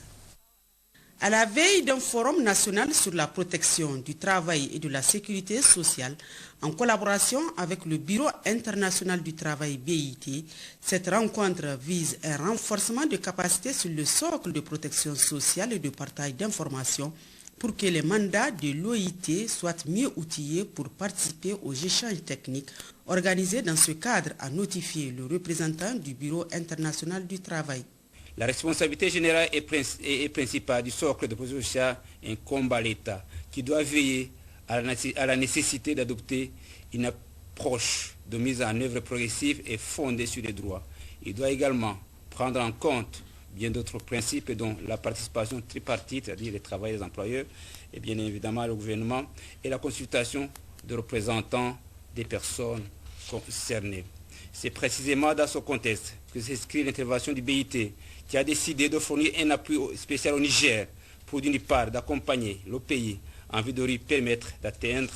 À la veille d'un forum national sur la protection du travail et de la sécurité sociale, en collaboration avec le Bureau international du travail BIT, cette rencontre vise un renforcement de capacités sur le socle de protection sociale et de partage d'informations pour que les mandats de l'OIT soient mieux outillés pour participer aux échanges techniques organisés dans ce cadre, a notifié le représentant du Bureau international du travail. La responsabilité générale et principale du socle de protection sociale incombe à l'État, qui doit veiller à la nécessité d'adopter une approche de mise en œuvre progressive et fondée sur les droits. Il doit également prendre en compte bien d'autres principes dont la participation tripartite, c'est-à-dire les travailleurs et les employeurs, et bien évidemment le gouvernement, et la consultation de représentants des personnes concernées. C'est précisément dans ce contexte que s'inscrit l'intervention du BIT, qui a décidé de fournir un appui spécial au Niger pour d'une part d'accompagner le pays en vue de lui permettre d'atteindre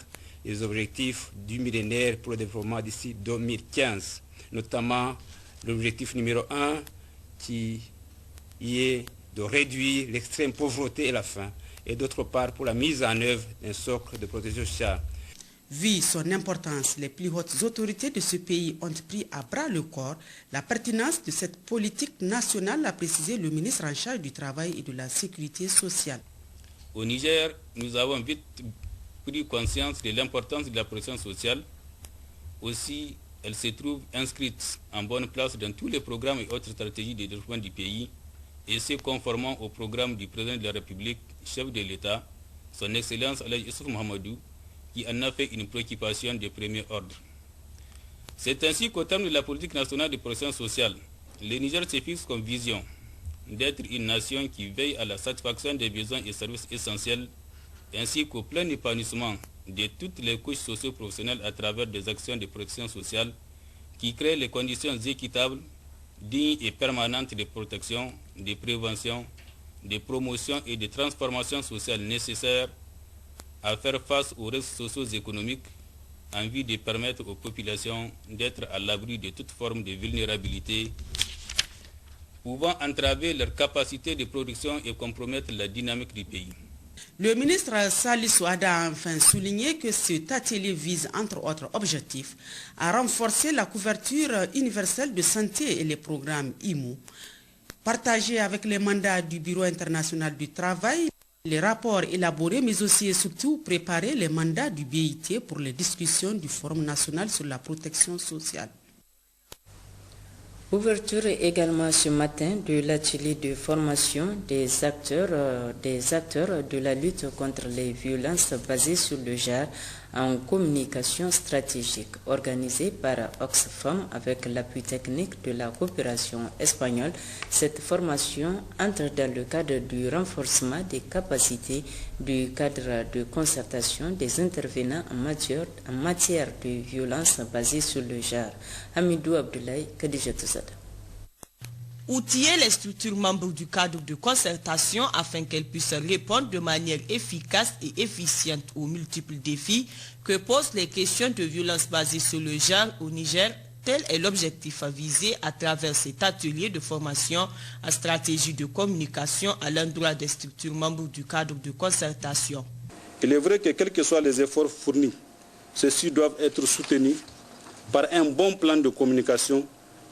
les objectifs du millénaire pour le développement d'ici 2015, notamment l'objectif numéro 1 qui est de réduire l'extrême pauvreté et la faim, et d'autre part pour la mise en œuvre d'un socle de protection sociale. Vu son importance, les plus hautes autorités de ce pays ont pris à bras le corps la pertinence de cette politique nationale, a précisé le ministre en charge du Travail et de la Sécurité sociale. Au Niger, nous avons vite pris conscience de l'importance de la protection sociale. Aussi, elle se trouve inscrite en bonne place dans tous les programmes et autres stratégies de développement du pays, et c'est conformément au programme du président de la République, chef de l'État, son Excellence Alhaji Issoufou Mahamadou, qui en a fait une préoccupation de premier ordre. C'est ainsi qu'au terme de la politique nationale de protection sociale, le Niger se fixe comme vision d'être une nation qui veille à la satisfaction des besoins et services essentiels, ainsi qu'au plein épanouissement de toutes les couches socio-professionnelles à travers des actions de protection sociale qui créent les conditions équitables, dignes et permanentes de protection, de prévention, de promotion et de transformation sociale nécessaires à faire face aux risques socio-économiques en vue de permettre aux populations d'être à l'abri de toute forme de vulnérabilité pouvant entraver leur capacité de production et compromettre la dynamique du pays. Le ministre Salissou Ada a enfin souligné que cet atelier vise, entre autres objectifs, à renforcer la couverture universelle de santé et les programmes IMO, partagés avec les mandats du Bureau international du travail, les rapports élaborés, mais aussi et surtout préparer les mandats du BIT pour les discussions du Forum national sur la protection sociale. Ouverture également ce matin de l'atelier de formation des acteurs de la lutte contre les violences basées sur le genre en communication stratégique, organisé par Oxfam avec l'appui technique de la coopération espagnole. Cette formation entre dans le cadre du renforcement des capacités du cadre de concertation des intervenants en matière de violences basées sur le genre. Hamidou Abdoulaye, Khadija Touzada. Outiller les structures membres du cadre de concertation afin qu'elles puissent répondre de manière efficace et efficiente aux multiples défis que posent les questions de violence basées sur le genre au Niger. Tel est l'objectif visé à travers cet atelier de formation en stratégie de communication à l'endroit des structures membres du cadre de concertation. Il est vrai que quels que soient les efforts fournis, ceux-ci doivent être soutenus par un bon plan de communication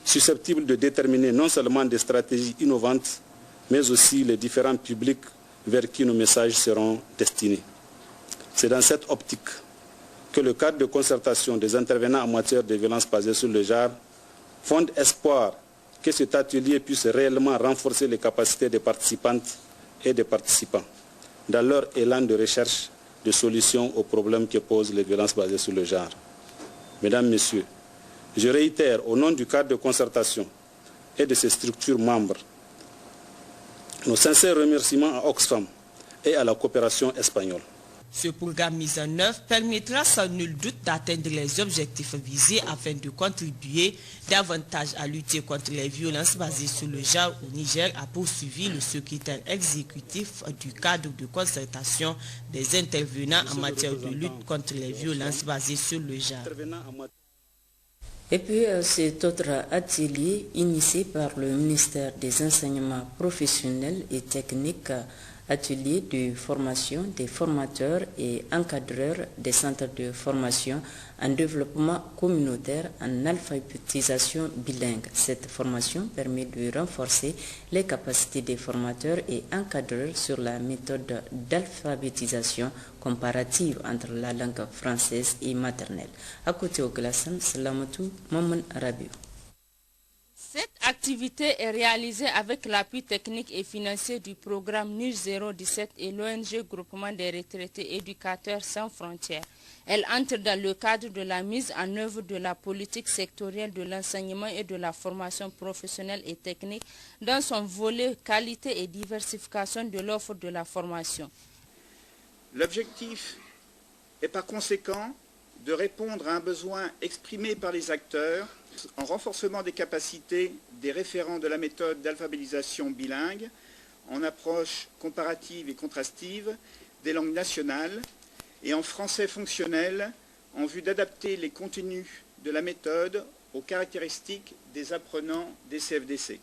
susceptible de déterminer non seulement des stratégies innovantes, mais aussi les différents publics vers qui nos messages seront destinés. C'est dans cette optique que le cadre de concertation des intervenants en matière de violences basées sur le genre fonde espoir que cet atelier puisse réellement renforcer les capacités des participantes et des participants dans leur élan de recherche de solutions aux problèmes que posent les violences basées sur le genre. Mesdames, Messieurs, je réitère au nom du cadre de concertation et de ses structures membres nos sincères remerciements à Oxfam et à la coopération espagnole. Ce programme mis en œuvre permettra sans nul doute d'atteindre les objectifs visés afin de contribuer davantage à lutter contre les violences basées sur le genre au Niger, a poursuivi le secrétaire exécutif du cadre de concertation des intervenants en matière de lutte contre les violences basées sur le genre. Et puis cet autre atelier initié par le ministère des Enseignements professionnels et techniques, atelier de formation des formateurs et encadreurs des centres de formation en développement communautaire en alphabétisation bilingue. Cette formation permet de renforcer les capacités des formateurs et encadreurs sur la méthode d'alphabétisation comparative entre la langue française et maternelle. À côté au Glassan, Salamatou Maman Rabiou. Cette activité est réalisée avec l'appui technique et financier du programme NUJ 017 et l'ONG Groupement des retraités éducateurs sans frontières. Elle entre dans le cadre de la mise en œuvre de la politique sectorielle de l'enseignement et de la formation professionnelle et technique dans son volet qualité et diversification de l'offre de la formation. L'objectif est par conséquent de répondre à un besoin exprimé par les acteurs en renforcement des capacités des référents de la méthode d'alphabétisation bilingue, en approche comparative et contrastive des langues nationales et en français fonctionnel en vue d'adapter les contenus de la méthode aux caractéristiques des apprenants des CFDC,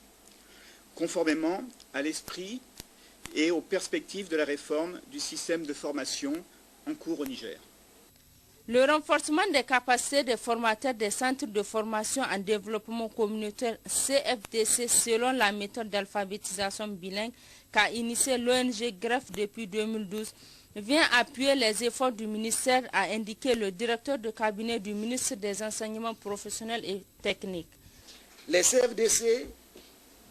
conformément à l'esprit et aux perspectives de la réforme du système de formation en cours au Niger. Le renforcement des capacités des formateurs des centres de formation en développement communautaire CFDC selon la méthode d'alphabétisation bilingue qu'a initié l'ONG GREF depuis 2012 vient appuyer les efforts du ministère, a indiqué le directeur de cabinet du ministre des Enseignements professionnels et techniques. Les CFDC,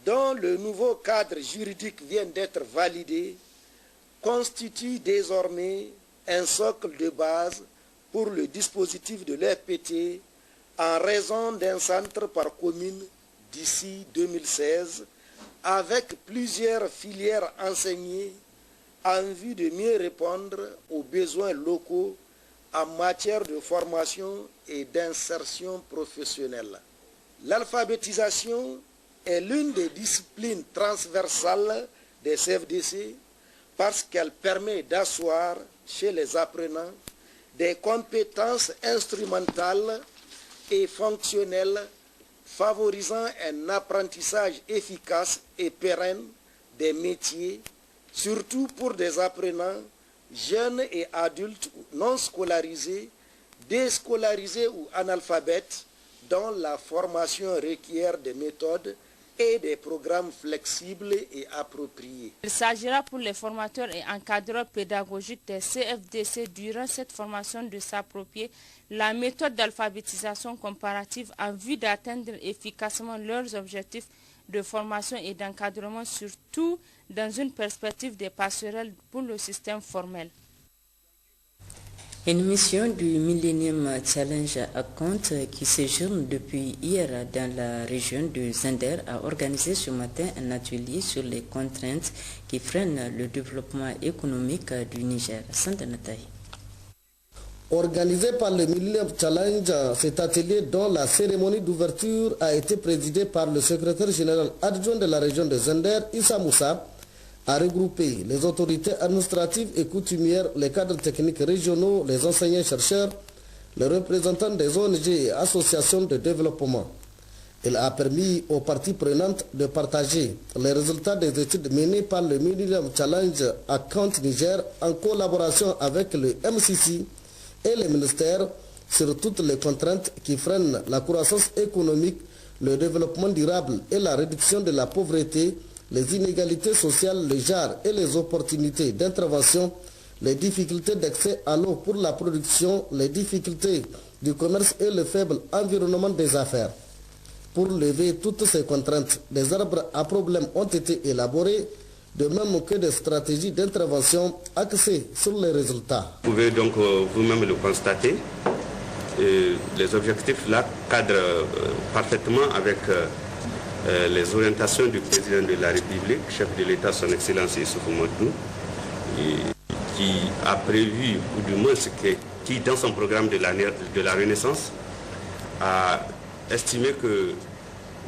dont le nouveau cadre juridique vient d'être validé, constituent désormais un socle de base pour le dispositif de l'FPT en raison d'un centre par commune d'ici 2016 avec plusieurs filières enseignées en vue de mieux répondre aux besoins locaux en matière de formation et d'insertion professionnelle. L'alphabétisation est l'une des disciplines transversales des CFDC parce qu'elle permet d'asseoir chez les apprenants des compétences instrumentales et fonctionnelles favorisant un apprentissage efficace et pérenne des métiers, surtout pour des apprenants jeunes et adultes non scolarisés, déscolarisés ou analphabètes, dont la formation requiert des méthodes et des programmes flexibles et appropriés. Il s'agira pour les formateurs et encadreurs pédagogiques des CFDC durant cette formation de s'approprier la méthode d'alphabétisation comparative en vue d'atteindre efficacement leurs objectifs de formation et d'encadrement, surtout dans une perspective des passerelles pour le système formel. Une mission du Millennium Challenge Account qui séjourne depuis hier dans la région de Zender a organisé ce matin un atelier sur les contraintes qui freinent le développement économique du Niger. Sandanataï. Organisé par le Millennium Challenge, cet atelier dont la cérémonie d'ouverture a été présidée par le secrétaire général adjoint de la région de Zender, Issa Moussa, a regroupé les autorités administratives et coutumières, les cadres techniques régionaux, les enseignants-chercheurs, les représentants des ONG et associations de développement. Il a permis aux parties prenantes de partager les résultats des études menées par le Millennium Challenge Account Niger en collaboration avec le MCC et les ministères sur toutes les contraintes qui freinent la croissance économique, le développement durable et la réduction de la pauvreté, les inégalités sociales, le genre et les opportunités d'intervention, les difficultés d'accès à l'eau pour la production, les difficultés du commerce et le faible environnement des affaires. Pour lever toutes ces contraintes, des arbres à problème ont été élaborés, de même que des stratégies d'intervention axées sur les résultats. Vous pouvez donc vous-même le constater. Les objectifs là cadrent parfaitement avec les orientations du président de la République, chef de l'État, son Excellence Issoufou Mahamadou, qui a prévu, ou du moins qui dans son programme de la Renaissance, a estimé que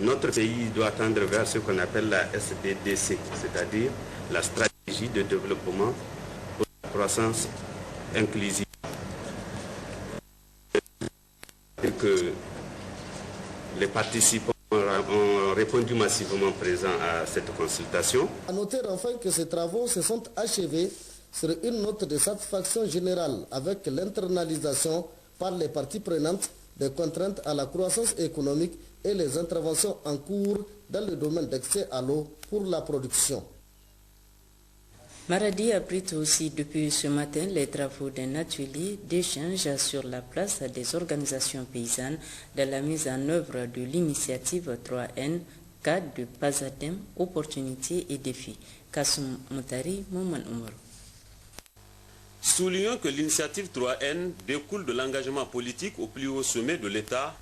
notre pays doit tendre vers ce qu'on appelle la SDDC, c'est-à-dire la stratégie de développement pour la croissance inclusive. Et que les participants ont répondu massivement présents à cette consultation. À noter enfin que ces travaux se sont achevés sur une note de satisfaction générale avec l'internalisation par les parties prenantes des contraintes à la croissance économique et les interventions en cours dans le domaine d'accès à l'eau pour la production. Maradi abrite aussi depuis ce matin les travaux d'un atelier d'échange sur la place des organisations paysannes dans la mise en œuvre de l'initiative 3N, cadre de PASADEM, opportunités et défis. Kassoum Moutari, Mouman Oumarou. Soulignons que l'initiative 3N découle de l'engagement politique au plus haut sommet de l'État.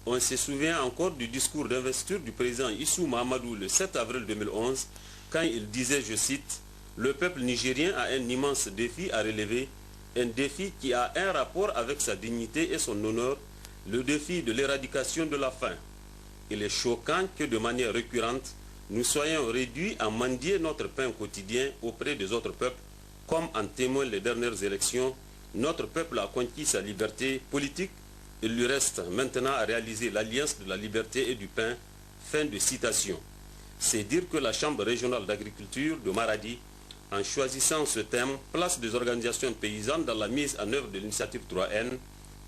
On se souvient encore du discours d'investiture du président Issou Mahamadou le 7 avril 2011, quand il disait, je cite, « Le peuple nigérien a un immense défi à relever, un défi qui a un rapport avec sa dignité et son honneur, le défi de l'éradication de la faim. Il est choquant que de manière récurrente, nous soyons réduits à mendier notre pain quotidien auprès des autres peuples, comme en témoignent les dernières élections. Notre peuple a conquis sa liberté politique. Il lui reste maintenant à réaliser l'alliance de la liberté et du pain. » Fin de citation. C'est dire que la Chambre régionale d'agriculture de Maradi, en choisissant ce thème, place des organisations paysannes dans la mise en œuvre de l'initiative 3N,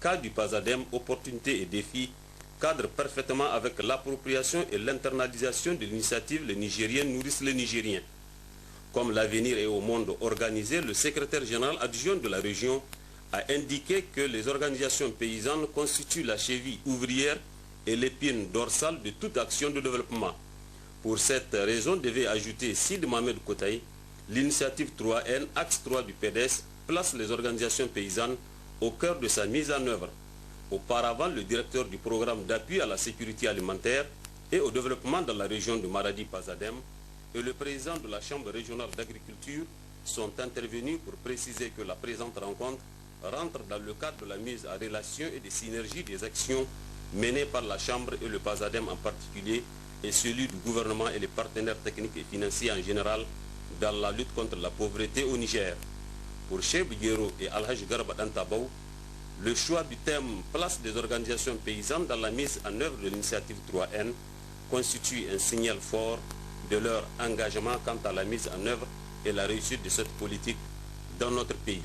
cas du PASADEM, opportunités et défis, cadre parfaitement avec l'appropriation et l'internalisation de l'initiative Les Nigériens nourrissent les Nigériens. Comme l'avenir est au monde organisé, le secrétaire général adjoint de la région a indiqué que les organisations paysannes constituent la cheville ouvrière et l'épine dorsale de toute action de développement. Pour cette raison, devait ajouter Sid Mohamed Kotaï, l'initiative 3N, axe 3 du PDS, place les organisations paysannes au cœur de sa mise en œuvre. Auparavant, le directeur du programme d'appui à la sécurité alimentaire et au développement dans la région de Maradi-Pasadem et le président de la Chambre régionale d'agriculture sont intervenus pour préciser que la présente rencontre rentre dans le cadre de la mise en relation et des synergies des actions menées par la Chambre et le PASADEM en particulier et celui du gouvernement et les partenaires techniques et financiers en général dans la lutte contre la pauvreté au Niger. Pour Cheikh Biguero et Alhaj Garba Dantabou, le choix du thème « Place des organisations paysannes dans la mise en œuvre de l'initiative 3N » constitue un signal fort de leur engagement quant à la mise en œuvre et la réussite de cette politique dans notre pays.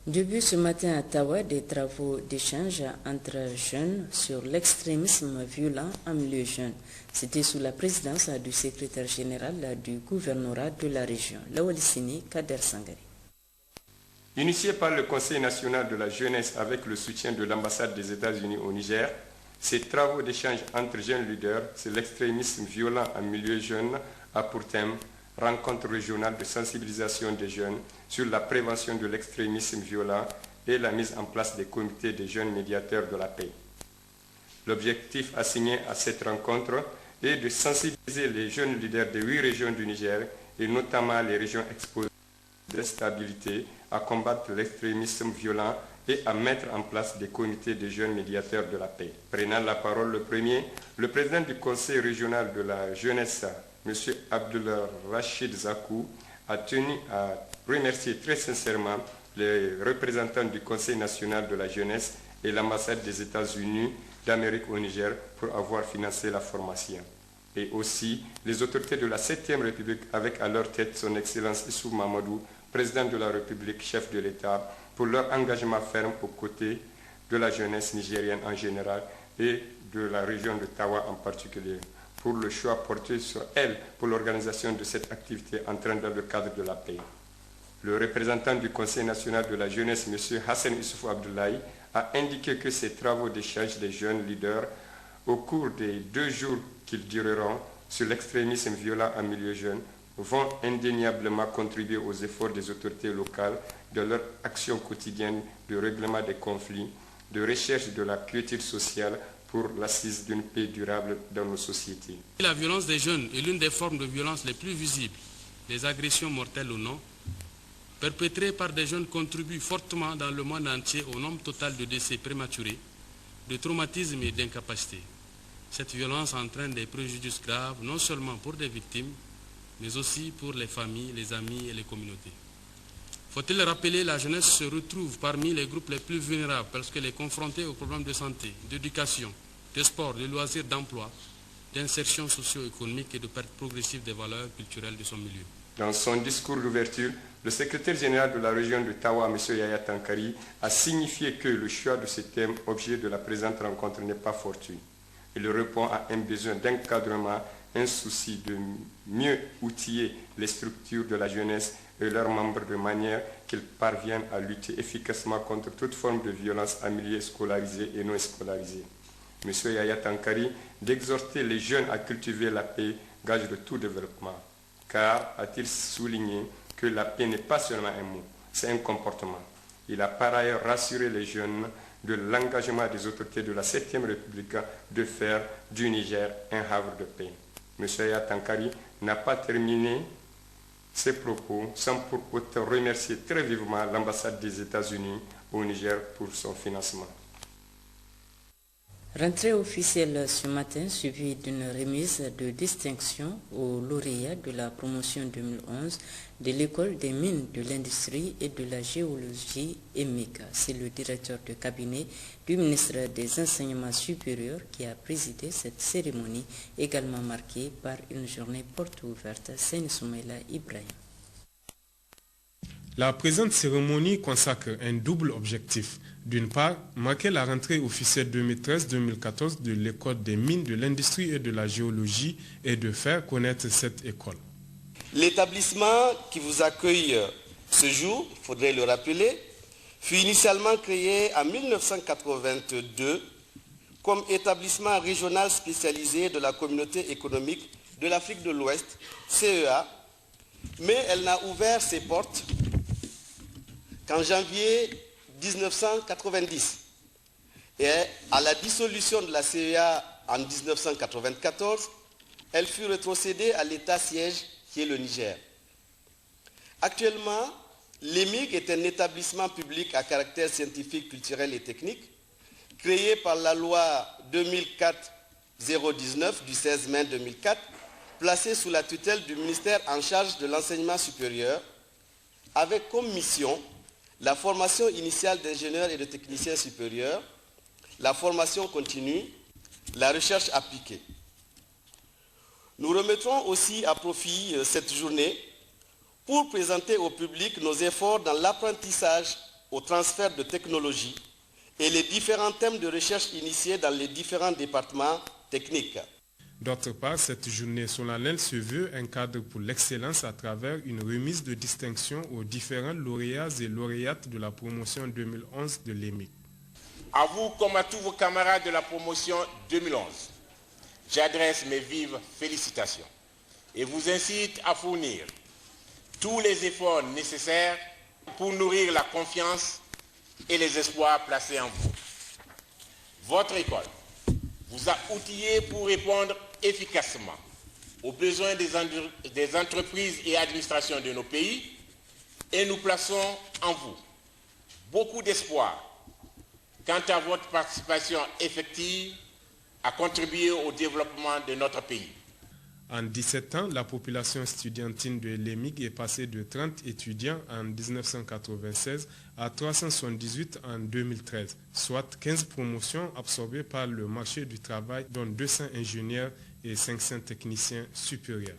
Début ce matin à Tawa des travaux d'échange entre jeunes sur l'extrémisme violent en milieu jeune. C'était sous la présidence du secrétaire général du gouvernorat de la région, Lawalisini Kader Sangari. Initié par le Conseil national de la jeunesse avec le soutien de l'ambassade des États-Unis au Niger, ces travaux d'échange entre jeunes leaders sur l'extrémisme violent en milieu jeune a pour thème rencontre régionale de sensibilisation des jeunes sur la prévention de l'extrémisme violent et la mise en place des comités des jeunes médiateurs de la paix. L'objectif assigné à cette rencontre est de sensibiliser les jeunes leaders des 8 régions du Niger et notamment les régions exposées à l'instabilité, à combattre l'extrémisme violent et à mettre en place des comités de jeunes médiateurs de la paix. Prenant la parole le premier, le président du Conseil régional de la jeunesse, M. Abdullah Rachid Zakou, a tenu à remercier très sincèrement les représentants du Conseil national de la jeunesse et l'ambassade des États-Unis d'Amérique au Niger pour avoir financé la formation. Et aussi les autorités de la 7e République avec à leur tête son Excellence Issou Mahamadou, président de la République, chef de l'État, pour leur engagement ferme aux côtés de la jeunesse nigérienne en général et de la région de Tawa en particulier, pour le choix porté sur elle pour l'organisation de cette activité entrant dans le cadre de la paix. Le représentant du Conseil national de la jeunesse, M. Hassan Issoufou Abdoulaye, a indiqué que ces travaux d'échange des jeunes leaders au cours des 2 jours qu'ils dureront sur l'extrémisme violent en milieu jeune vont indéniablement contribuer aux efforts des autorités locales de leur action quotidienne de règlement des conflits, de recherche de la quiétude sociale pour l'assise d'une paix durable dans nos sociétés. La violence des jeunes est l'une des formes de violence les plus visibles. Les agressions mortelles ou non, perpétrées par des jeunes contribuent fortement dans le monde entier au nombre total de décès prématurés, de traumatismes et d'incapacités. Cette violence entraîne des préjudices graves, non seulement pour des victimes, mais aussi pour les familles, les amis et les communautés. Faut-il le rappeler, la jeunesse se retrouve parmi les groupes les plus vulnérables parce qu'elle est confrontée aux problèmes de santé, d'éducation, de sport, de loisirs, d'emploi, d'insertion socio-économique et de perte progressive des valeurs culturelles de son milieu. Dans son discours d'ouverture, le secrétaire général de la région de Tawa, M. Yaya Tankari, a signifié que le choix de ce thème, objet de la présente rencontre, n'est pas fortuit. Il répond à un besoin d'encadrement, un souci de mieux outiller les structures de la jeunesse et leurs membres de manière qu'ils parviennent à lutter efficacement contre toute forme de violence en milieu scolarisé et non scolarisé. M. Yaya Tankari, d'exhorter les jeunes à cultiver la paix, gage de tout développement. Car, a-t-il souligné, que la paix n'est pas seulement un mot, c'est un comportement. Il a par ailleurs rassuré les jeunes de l'engagement des autorités de la 7e République de faire du Niger un havre de paix. M. Yaya Tankari n'a pas terminé ses propos sans pour autant remercier très vivement l'ambassade des États-Unis au Niger pour son financement. Rentrée officielle ce matin suivie d'une remise de distinction aux lauréats de la promotion 2011 de l'école des mines de l'industrie et de la géologie EMIC. C'est le directeur de cabinet du ministre des Enseignements supérieurs qui a présidé cette cérémonie, également marquée par une journée porte ouverte. Seyni Soumaïla Ibrahim. La présente cérémonie consacre un double objectif. D'une part, marquer la rentrée officielle 2013-2014 de l'école des mines de l'industrie et de la géologie et de faire connaître cette école. L'établissement qui vous accueille ce jour, il faudrait le rappeler, fut initialement créé en 1982 comme établissement régional spécialisé de la communauté économique de l'Afrique de l'Ouest, CEA, mais elle n'a ouvert ses portes qu'en janvier 1990. Et à la dissolution de la CEA en 1994, elle fut rétrocédée à l'État siège qui est le Niger. Actuellement, l'EMIC est un établissement public à caractère scientifique, culturel et technique, créé par la loi 2004-019 du 16 mai 2004, placé sous la tutelle du ministère en charge de l'enseignement supérieur, avec comme mission la formation initiale d'ingénieurs et de techniciens supérieurs, la formation continue, la recherche appliquée. Nous remettrons aussi à profit cette journée pour présenter au public nos efforts dans l'apprentissage au transfert de technologies et les différents thèmes de recherche initiés dans les différents départements techniques. D'autre part, cette journée solennelle se veut un cadre pour l'excellence à travers une remise de distinction aux différents lauréats et lauréates de la promotion 2011 de l'EMIC. À vous comme à tous vos camarades de la promotion 2011, j'adresse mes vives félicitations et vous incite à fournir tous les efforts nécessaires pour nourrir la confiance et les espoirs placés en vous. Votre école vous a outillé pour répondre efficacement aux besoins des entreprises et administrations de nos pays et nous plaçons en vous beaucoup d'espoir quant à votre participation effective à contribuer au développement de notre pays. En 17 ans, la population estudiantine de l'EMIC est passée de 30 étudiants en 1996 à 378 en 2013, soit 15 promotions absorbées par le marché du travail, dont 200 ingénieurs et 500 techniciens supérieurs.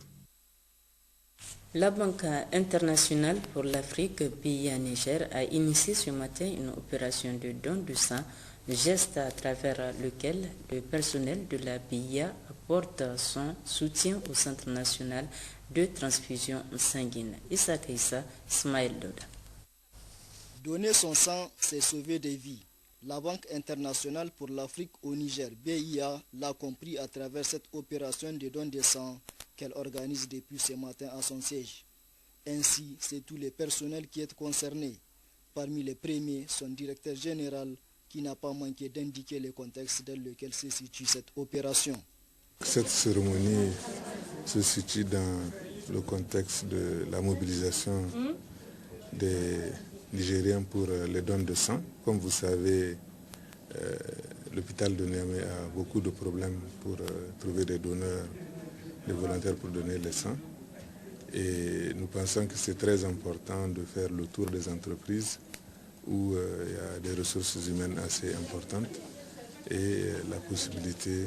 La Banque internationale pour l'Afrique, BIA Niger, a initié ce matin une opération de don de sang, geste à travers lequel le personnel de la BIA apporte son soutien au Centre national de transfusion sanguine. Issa Keïssa, Ismaël Doda. Donner son sang, c'est sauver des vies. La Banque internationale pour l'Afrique au Niger, BIA, l'a compris à travers cette opération de don de sang qu'elle organise depuis ce matin à son siège. Ainsi, c'est tous les personnels qui sont concernés. Parmi les premiers, son directeur général, qui n'a pas manqué d'indiquer le contexte dans lequel se situe cette opération. Cette cérémonie se situe dans le contexte de la mobilisation des Nigériens pour les dons de sang. Comme vous savez, l'hôpital de Niamey a beaucoup de problèmes pour trouver des donneurs, des volontaires pour donner le sang. Et nous pensons que c'est très important de faire le tour des entreprises où il y a des ressources humaines assez importantes et la possibilité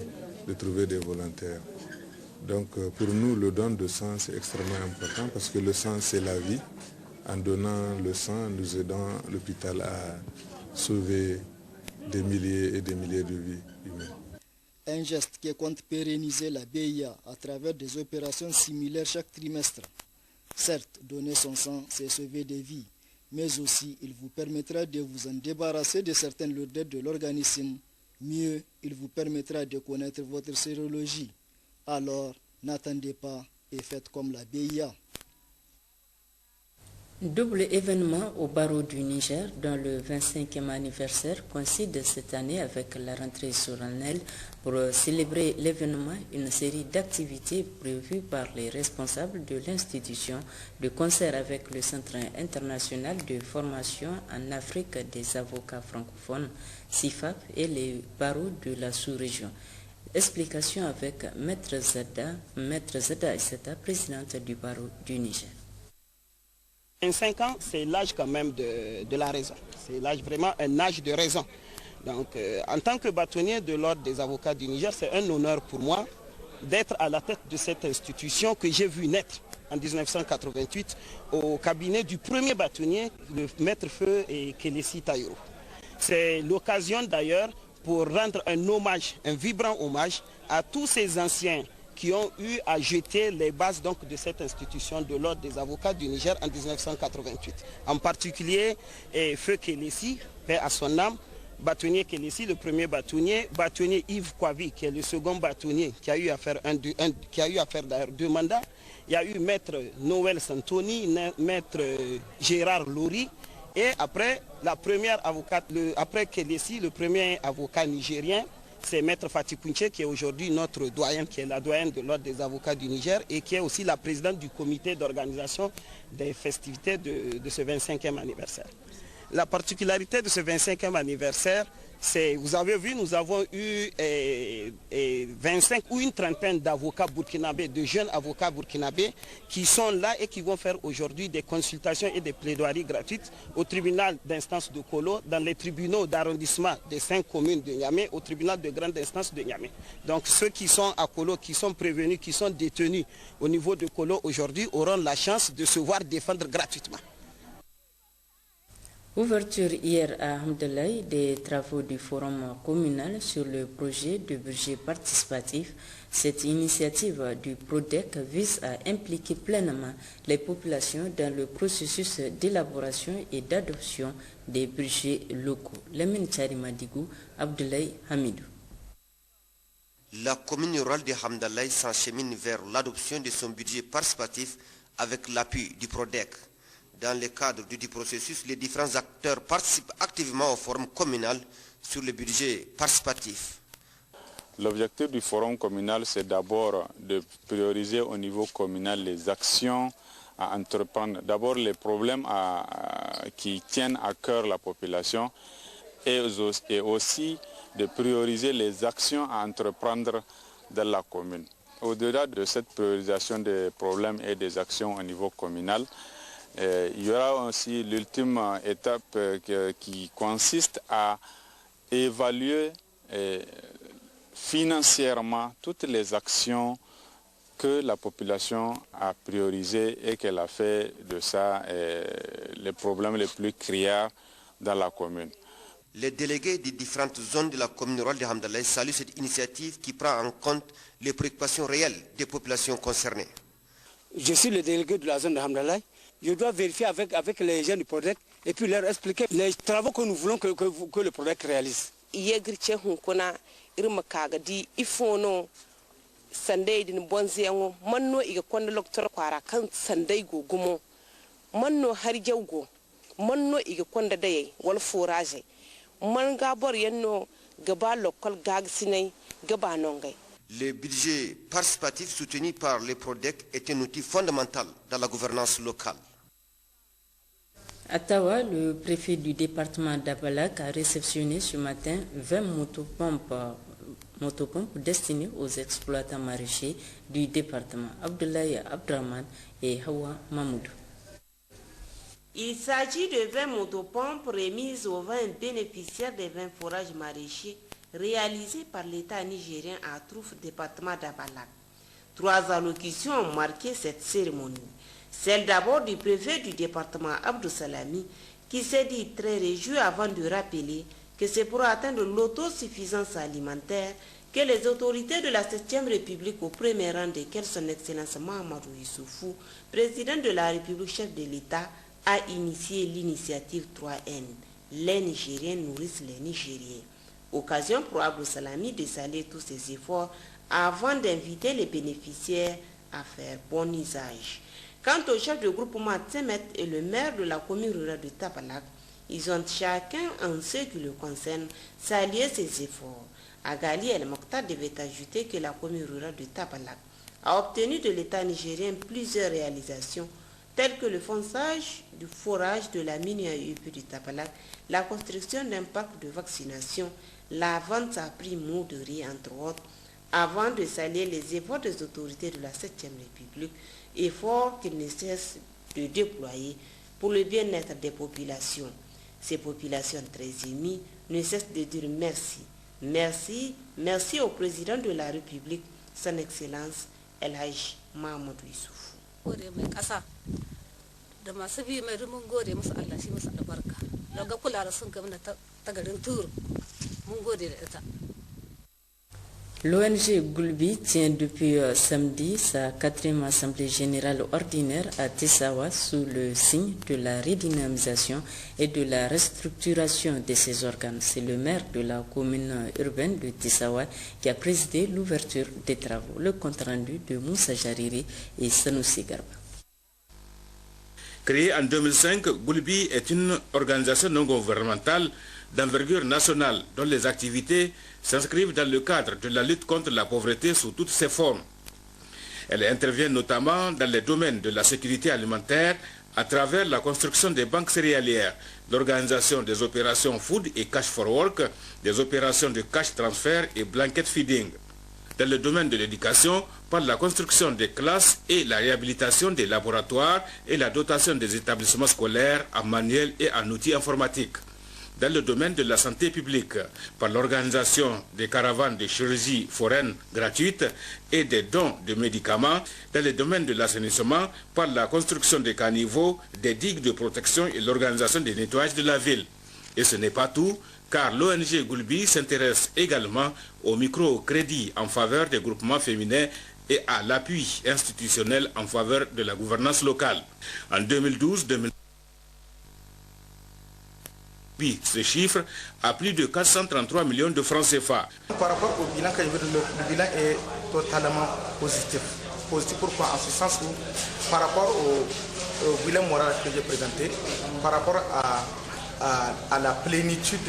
de trouver des volontaires. Donc pour nous, le don de sang, c'est extrêmement important parce que le sang, c'est la vie. En donnant le sang, nous aidons l'hôpital à sauver des milliers et des milliers de vies humaines. Un geste qui compte pérenniser la BIA à travers des opérations similaires chaque trimestre. Certes, donner son sang, c'est sauver des vies, mais aussi il vous permettra de vous en débarrasser de certaines lourdeurs de l'organisme Mieux, il vous permettra de connaître votre sérologie. Alors, n'attendez pas et faites comme la BIA. Double événement au barreau du Niger, dont le 25e anniversaire coïncide cette année avec la rentrée solennelle. Pour célébrer l'événement, une série d'activités prévues par les responsables de l'institution, de concert avec le Centre international de formation en Afrique des avocats francophones, CIFAP, et les barreaux de la sous-région. Explication avec Maître Zada Issata, présidente du barreau du Niger. 25 ans, c'est l'âge quand même de la raison. C'est l'âge vraiment un âge de raison. Donc, en tant que bâtonnier de l'ordre des avocats du Niger, c'est un honneur pour moi d'être à la tête de cette institution que j'ai vu naître en 1988 au cabinet du premier bâtonnier, le maître feu et Kelesi Taïro. C'est l'occasion d'ailleurs pour rendre un hommage, un vibrant hommage à tous ces anciens qui ont eu à jeter les bases donc, de cette institution de l'ordre des avocats du Niger en 1988. En particulier, Feu Kelesi, paix à son âme, bâtonnier Kelesi, le premier bâtonnier Yves Kwavi, qui est le second bâtonnier, qui a eu à faire d'ailleurs 2 mandats. Il y a eu maître Noël Santoni, maître Gérard Lori, et après la première avocate, après Kelesi, le premier avocat nigérien, c'est maître Fatih Kounché qui est aujourd'hui notre doyen, qui est la doyenne de l'ordre des avocats du Niger et qui est aussi la présidente du comité d'organisation des festivités de ce 25e anniversaire. La particularité de ce 25e anniversaire, c'est, vous avez vu, nous avons eu 25 ou une trentaine d'avocats burkinabés, de jeunes avocats burkinabés qui sont là et qui vont faire aujourd'hui des consultations et des plaidoiries gratuites au tribunal d'instance de Kolo, dans les tribunaux d'arrondissement des 5 communes de Niamey, au tribunal de grande instance de Niamey. Donc ceux qui sont à Kolo, qui sont prévenus, qui sont détenus au niveau de Kolo aujourd'hui auront la chance de se voir défendre gratuitement. Ouverture hier à Hamdelaye des travaux du forum communal sur le projet de budget participatif. Cette initiative du PRODEC vise à impliquer pleinement les populations dans le processus d'élaboration et d'adoption des budgets locaux. Lamine Tcharimadigou, Abdoulaye Hamidou. La commune rurale de Hamdelaye s'enchemine vers l'adoption de son budget participatif avec l'appui du PRODEC. Dans le cadre du processus, les différents acteurs participent activement au forum communal sur le budget participatif. L'objectif du forum communal, c'est d'abord de prioriser au niveau communal les actions à entreprendre. D'abord les problèmes qui tiennent à cœur la population et aussi de prioriser les actions à entreprendre dans la commune. Au-delà de cette priorisation des problèmes et des actions au niveau communal, il y aura aussi l'ultime étape qui consiste à évaluer financièrement toutes les actions que la population a priorisées et qu'elle a fait de ça les problèmes les plus criards dans la commune. Les délégués des différentes zones de la commune rurale de Hamdelaye saluent cette initiative qui prend en compte les préoccupations réelles des populations concernées. Je suis le délégué de la zone de Hamdelaye. Je dois vérifier avec les gens du PRODEC et puis leur expliquer les travaux que nous voulons que le PRODEC réalise. Le budget participatif soutenu par les PRODEC est un outil fondamental dans la gouvernance locale. À Tawa, le préfet du département d'Abalak a réceptionné ce matin 20 motopompes destinées aux exploitants maraîchers du département. Abdoulaye Abdraman et Hawa Mamoudou. Il s'agit de 20 motopompes remises aux 20 bénéficiaires des 20 forages maraîchers réalisés par l'État nigérien à Trouf, département d'Abalak. 3 allocutions ont marqué cette cérémonie. Celle d'abord du préfet du département Abdou Salami, qui s'est dit très réjoui avant de rappeler que c'est pour atteindre l'autosuffisance alimentaire que les autorités de la 7e République, au premier rang desquelles son Excellence Mahamadou Issoufou, président de la République, chef de l'État, a initié l'initiative 3N. Les Nigériens nourrissent les Nigériens. Occasion pour Abdou Salami de saluer tous ces efforts avant d'inviter les bénéficiaires à faire bon usage. Quant au chef de groupement Tsemet et le maire de la commune rurale de Tapalak, ils ont chacun, en ce qui le concerne, salué ces efforts. Agali El Mokhtar devait ajouter que la commune rurale de Tapalak a obtenu de l'État nigérien plusieurs réalisations, telles que le fonçage du forage de la mine à UP du Tapalak, la construction d'un parc de vaccination, la vente à prix modéré, entre autres, avant de saluer les efforts des autorités de la 7e République, efforts qu'ils ne cessent de déployer pour le bien-être des populations. Ces populations très émues ne cessent de dire merci. Merci, merci au président de la République, son Excellence El Hadj Mahamadou Issoufou. L'ONG Gulbi tient depuis samedi sa 4e assemblée générale ordinaire à Tessawa sous le signe de la redynamisation et de la restructuration de ses organes. C'est le maire de la commune urbaine de Tessawa qui a présidé l'ouverture des travaux. Le compte rendu de Moussa Jariri et Sanoussi Garba. Créée en 2005, Gulbi est une organisation non gouvernementale d'envergure nationale dont les activités s'inscrivent dans le cadre de la lutte contre la pauvreté sous toutes ses formes. Elle intervient notamment dans les domaines de la sécurité alimentaire à travers la construction des banques céréalières, l'organisation des opérations food et cash for work, des opérations de cash transfer et blanket feeding. Dans le domaine de l'éducation, par la construction des classes et la réhabilitation des laboratoires et la dotation des établissements scolaires en manuels et en outils informatiques. Dans le domaine de la santé publique, par l'organisation des caravanes de chirurgie foraine gratuite et des dons de médicaments. Dans le domaine de l'assainissement, par la construction des caniveaux, des digues de protection et l'organisation des nettoyages de la ville. Et ce n'est pas tout, car l'ONG Gulbi s'intéresse également au microcrédit en faveur des groupements féminins et à l'appui institutionnel en faveur de la gouvernance locale. En 2012, ce chiffre à plus de 433 millions de francs CFA. Par rapport au bilan, le bilan est totalement positif. Positif pourquoi? En ce sens où, par rapport au bilan moral que j'ai présenté, par rapport à la plénitude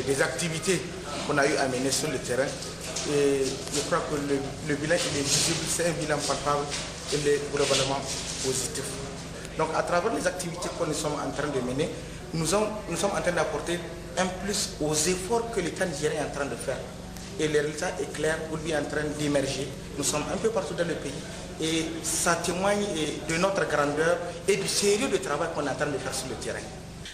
des activités qu'on a eu à mener sur le terrain, et je crois que le bilan il est visible, c'est un bilan palpable, il est globalement positif. Donc à travers les activités que nous sommes en train de mener, nous sommes en train d'apporter un plus aux efforts que l'État nigérien est en train de faire. Et le résultat est clair, Gulbi est en train d'émerger. Nous sommes un peu partout dans le pays et ça témoigne de notre grandeur et du sérieux de travail qu'on est en train de faire sur le terrain.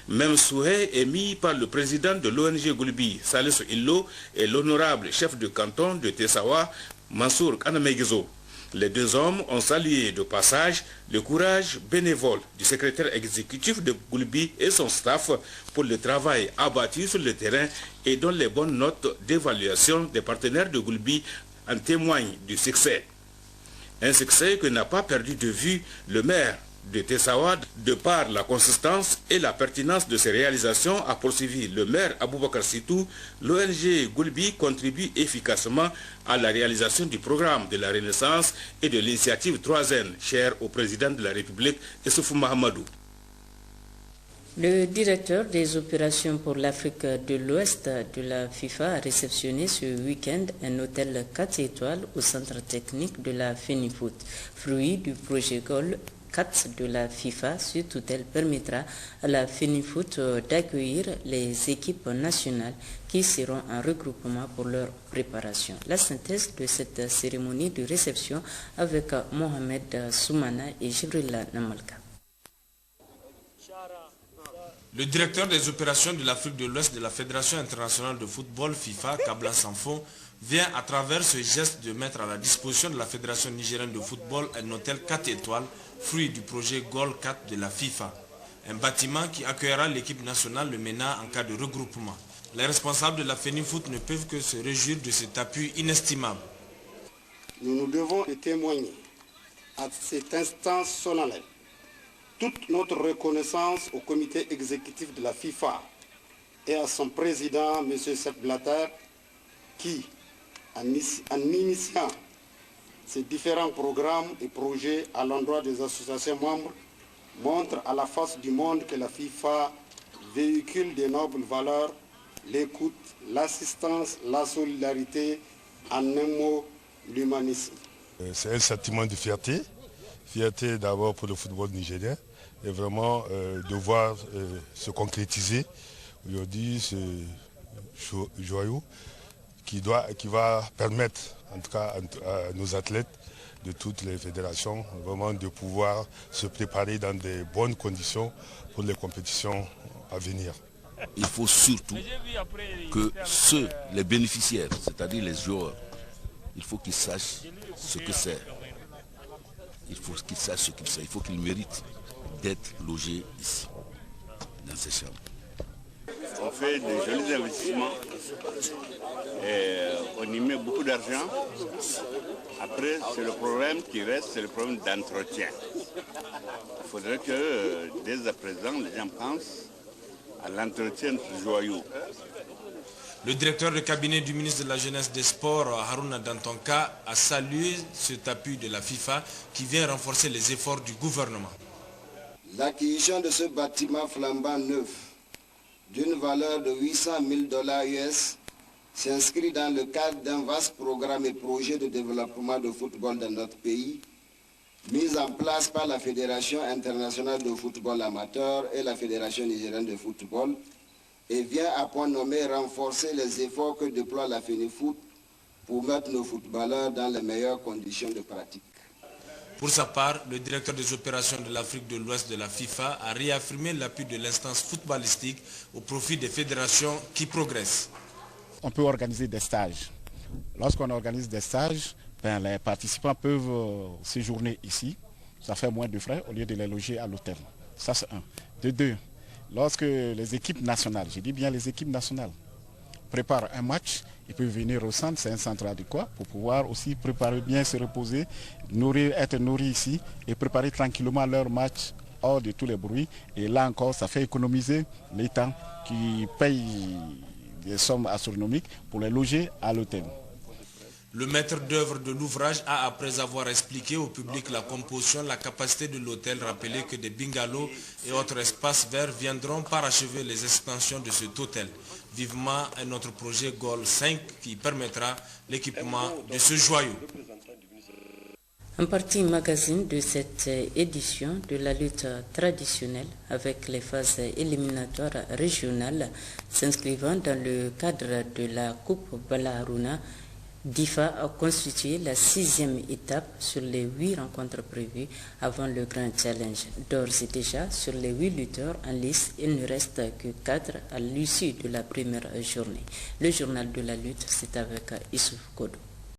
Même souhait émis par le président de l'ONG Gulbi, Salisu Illo, et l'honorable chef de canton de Tessawa, Mansour Kanamegizo. Les deux hommes ont salué de passage le courage bénévole du secrétaire exécutif de Gulbi et son staff pour le travail abattu sur le terrain et dont les bonnes notes d'évaluation des partenaires de Gulbi en témoignent du succès. Un succès que n'a pas perdu de vue le maire de Tessawa. De par la consistance et la pertinence de ses réalisations, a poursuivi le maire Aboubakar Sitou. L'ONG Gulbi contribue efficacement à la réalisation du programme de la Renaissance et de l'initiative 3N, chère au président de la République, Issoufou Mahamadou. Le directeur des opérations pour l'Afrique de l'Ouest de la FIFA a réceptionné ce week-end un hôtel 4 étoiles au centre technique de la FENIFOOT, fruit du projet GOL 4 de la FIFA. Cet hôtel permettra à la FENIFOOT d'accueillir les équipes nationales qui seront en regroupement pour leur préparation. La synthèse de cette cérémonie de réception avec Mohamed Soumana et Jibril Namalka. Le directeur des opérations de l'Afrique de l'Ouest de la Fédération internationale de football FIFA, Kabla Sanfo, vient à travers ce geste de mettre à la disposition de la Fédération nigérienne de football un hôtel 4 étoiles, fruit du projet GOL 4 de la FIFA. Un bâtiment qui accueillera l'équipe nationale, le MENA, en cas de regroupement. Les responsables de la FENIFOOT ne peuvent que se réjouir de cet appui inestimable. Nous devons témoigner à cet instant solennel toute notre reconnaissance au comité exécutif de la FIFA et à son président, M. Sepp Blatter, qui, en initiant ces différents programmes et projets à l'endroit des associations membres, montre à la face du monde que la FIFA véhicule des nobles valeurs, l'écoute, l'assistance, la solidarité, en un mot, l'humanisme. C'est un sentiment de fierté. Fierté d'abord pour le football nigérien et vraiment de voir se concrétiser aujourd'hui ce joyau qui va permettre en tout cas à nos athlètes de toutes les fédérations vraiment de pouvoir se préparer dans de bonnes conditions pour les compétitions à venir. Il faut surtout que les bénéficiaires, c'est-à-dire les joueurs, il faut qu'ils sachent ce que c'est. Il faut qu'ils sachent ce qu'ils savent. Il faut qu'ils méritent d'être logés ici, dans ces chambres. On fait de jolis investissements et on y met beaucoup d'argent. Après, c'est le problème qui reste, c'est le problème d'entretien. Il faudrait que dès à présent, les gens pensent à l'entretien de ce joyau. Le directeur de cabinet du ministre de la Jeunesse des Sports, Haruna Dantonka, a salué cet appui de la FIFA qui vient renforcer les efforts du gouvernement. L'acquisition de ce bâtiment flambant neuf d'une valeur de 800 000 $ US s'inscrit dans le cadre d'un vaste programme et projet de développement de football dans notre pays, mis en place par la Fédération internationale de football amateur et la Fédération nigérienne de football, et vient à point nommé renforcer les efforts que déploie la FENIFOOT pour mettre nos footballeurs dans les meilleures conditions de pratique. Pour sa part, le directeur des opérations de l'Afrique de l'Ouest de la FIFA a réaffirmé l'appui de l'instance footballistique au profit des fédérations qui progressent. On peut organiser des stages. Lorsqu'on organise des stages, les participants peuvent séjourner ici. Ça fait moins de frais au lieu de les loger à l'hôtel. Ça c'est un. De deux, lorsque les équipes nationales, je dis bien les équipes nationales, préparent un match, ils peuvent venir au centre, c'est un centre adéquat pour pouvoir aussi préparer bien, se reposer, être nourris ici et préparer tranquillement leur match hors de tous les bruits. Et là encore, ça fait économiser l'État qui paye des sommes astronomiques pour les loger à l'hôtel. Le maître d'œuvre de l'ouvrage a, après avoir expliqué au public la composition, la capacité de l'hôtel, rappelé que des bungalows et autres espaces verts viendront parachever les extensions de cet hôtel. Vivement un autre projet Goal 5 qui permettra l'équipement de ce joyau. Un parti magazine de cette édition de la lutte traditionnelle avec les phases éliminatoires régionales s'inscrivant dans le cadre de la Coupe Bala Harouna. DIFA a constitué la 6e étape sur les 8 rencontres prévues avant le Grand Challenge. D'ores et déjà, sur les 8 lutteurs en lice, il ne reste que 4 à l'issue de la première journée. Le journal de la lutte, c'est avec Issouf Kodo.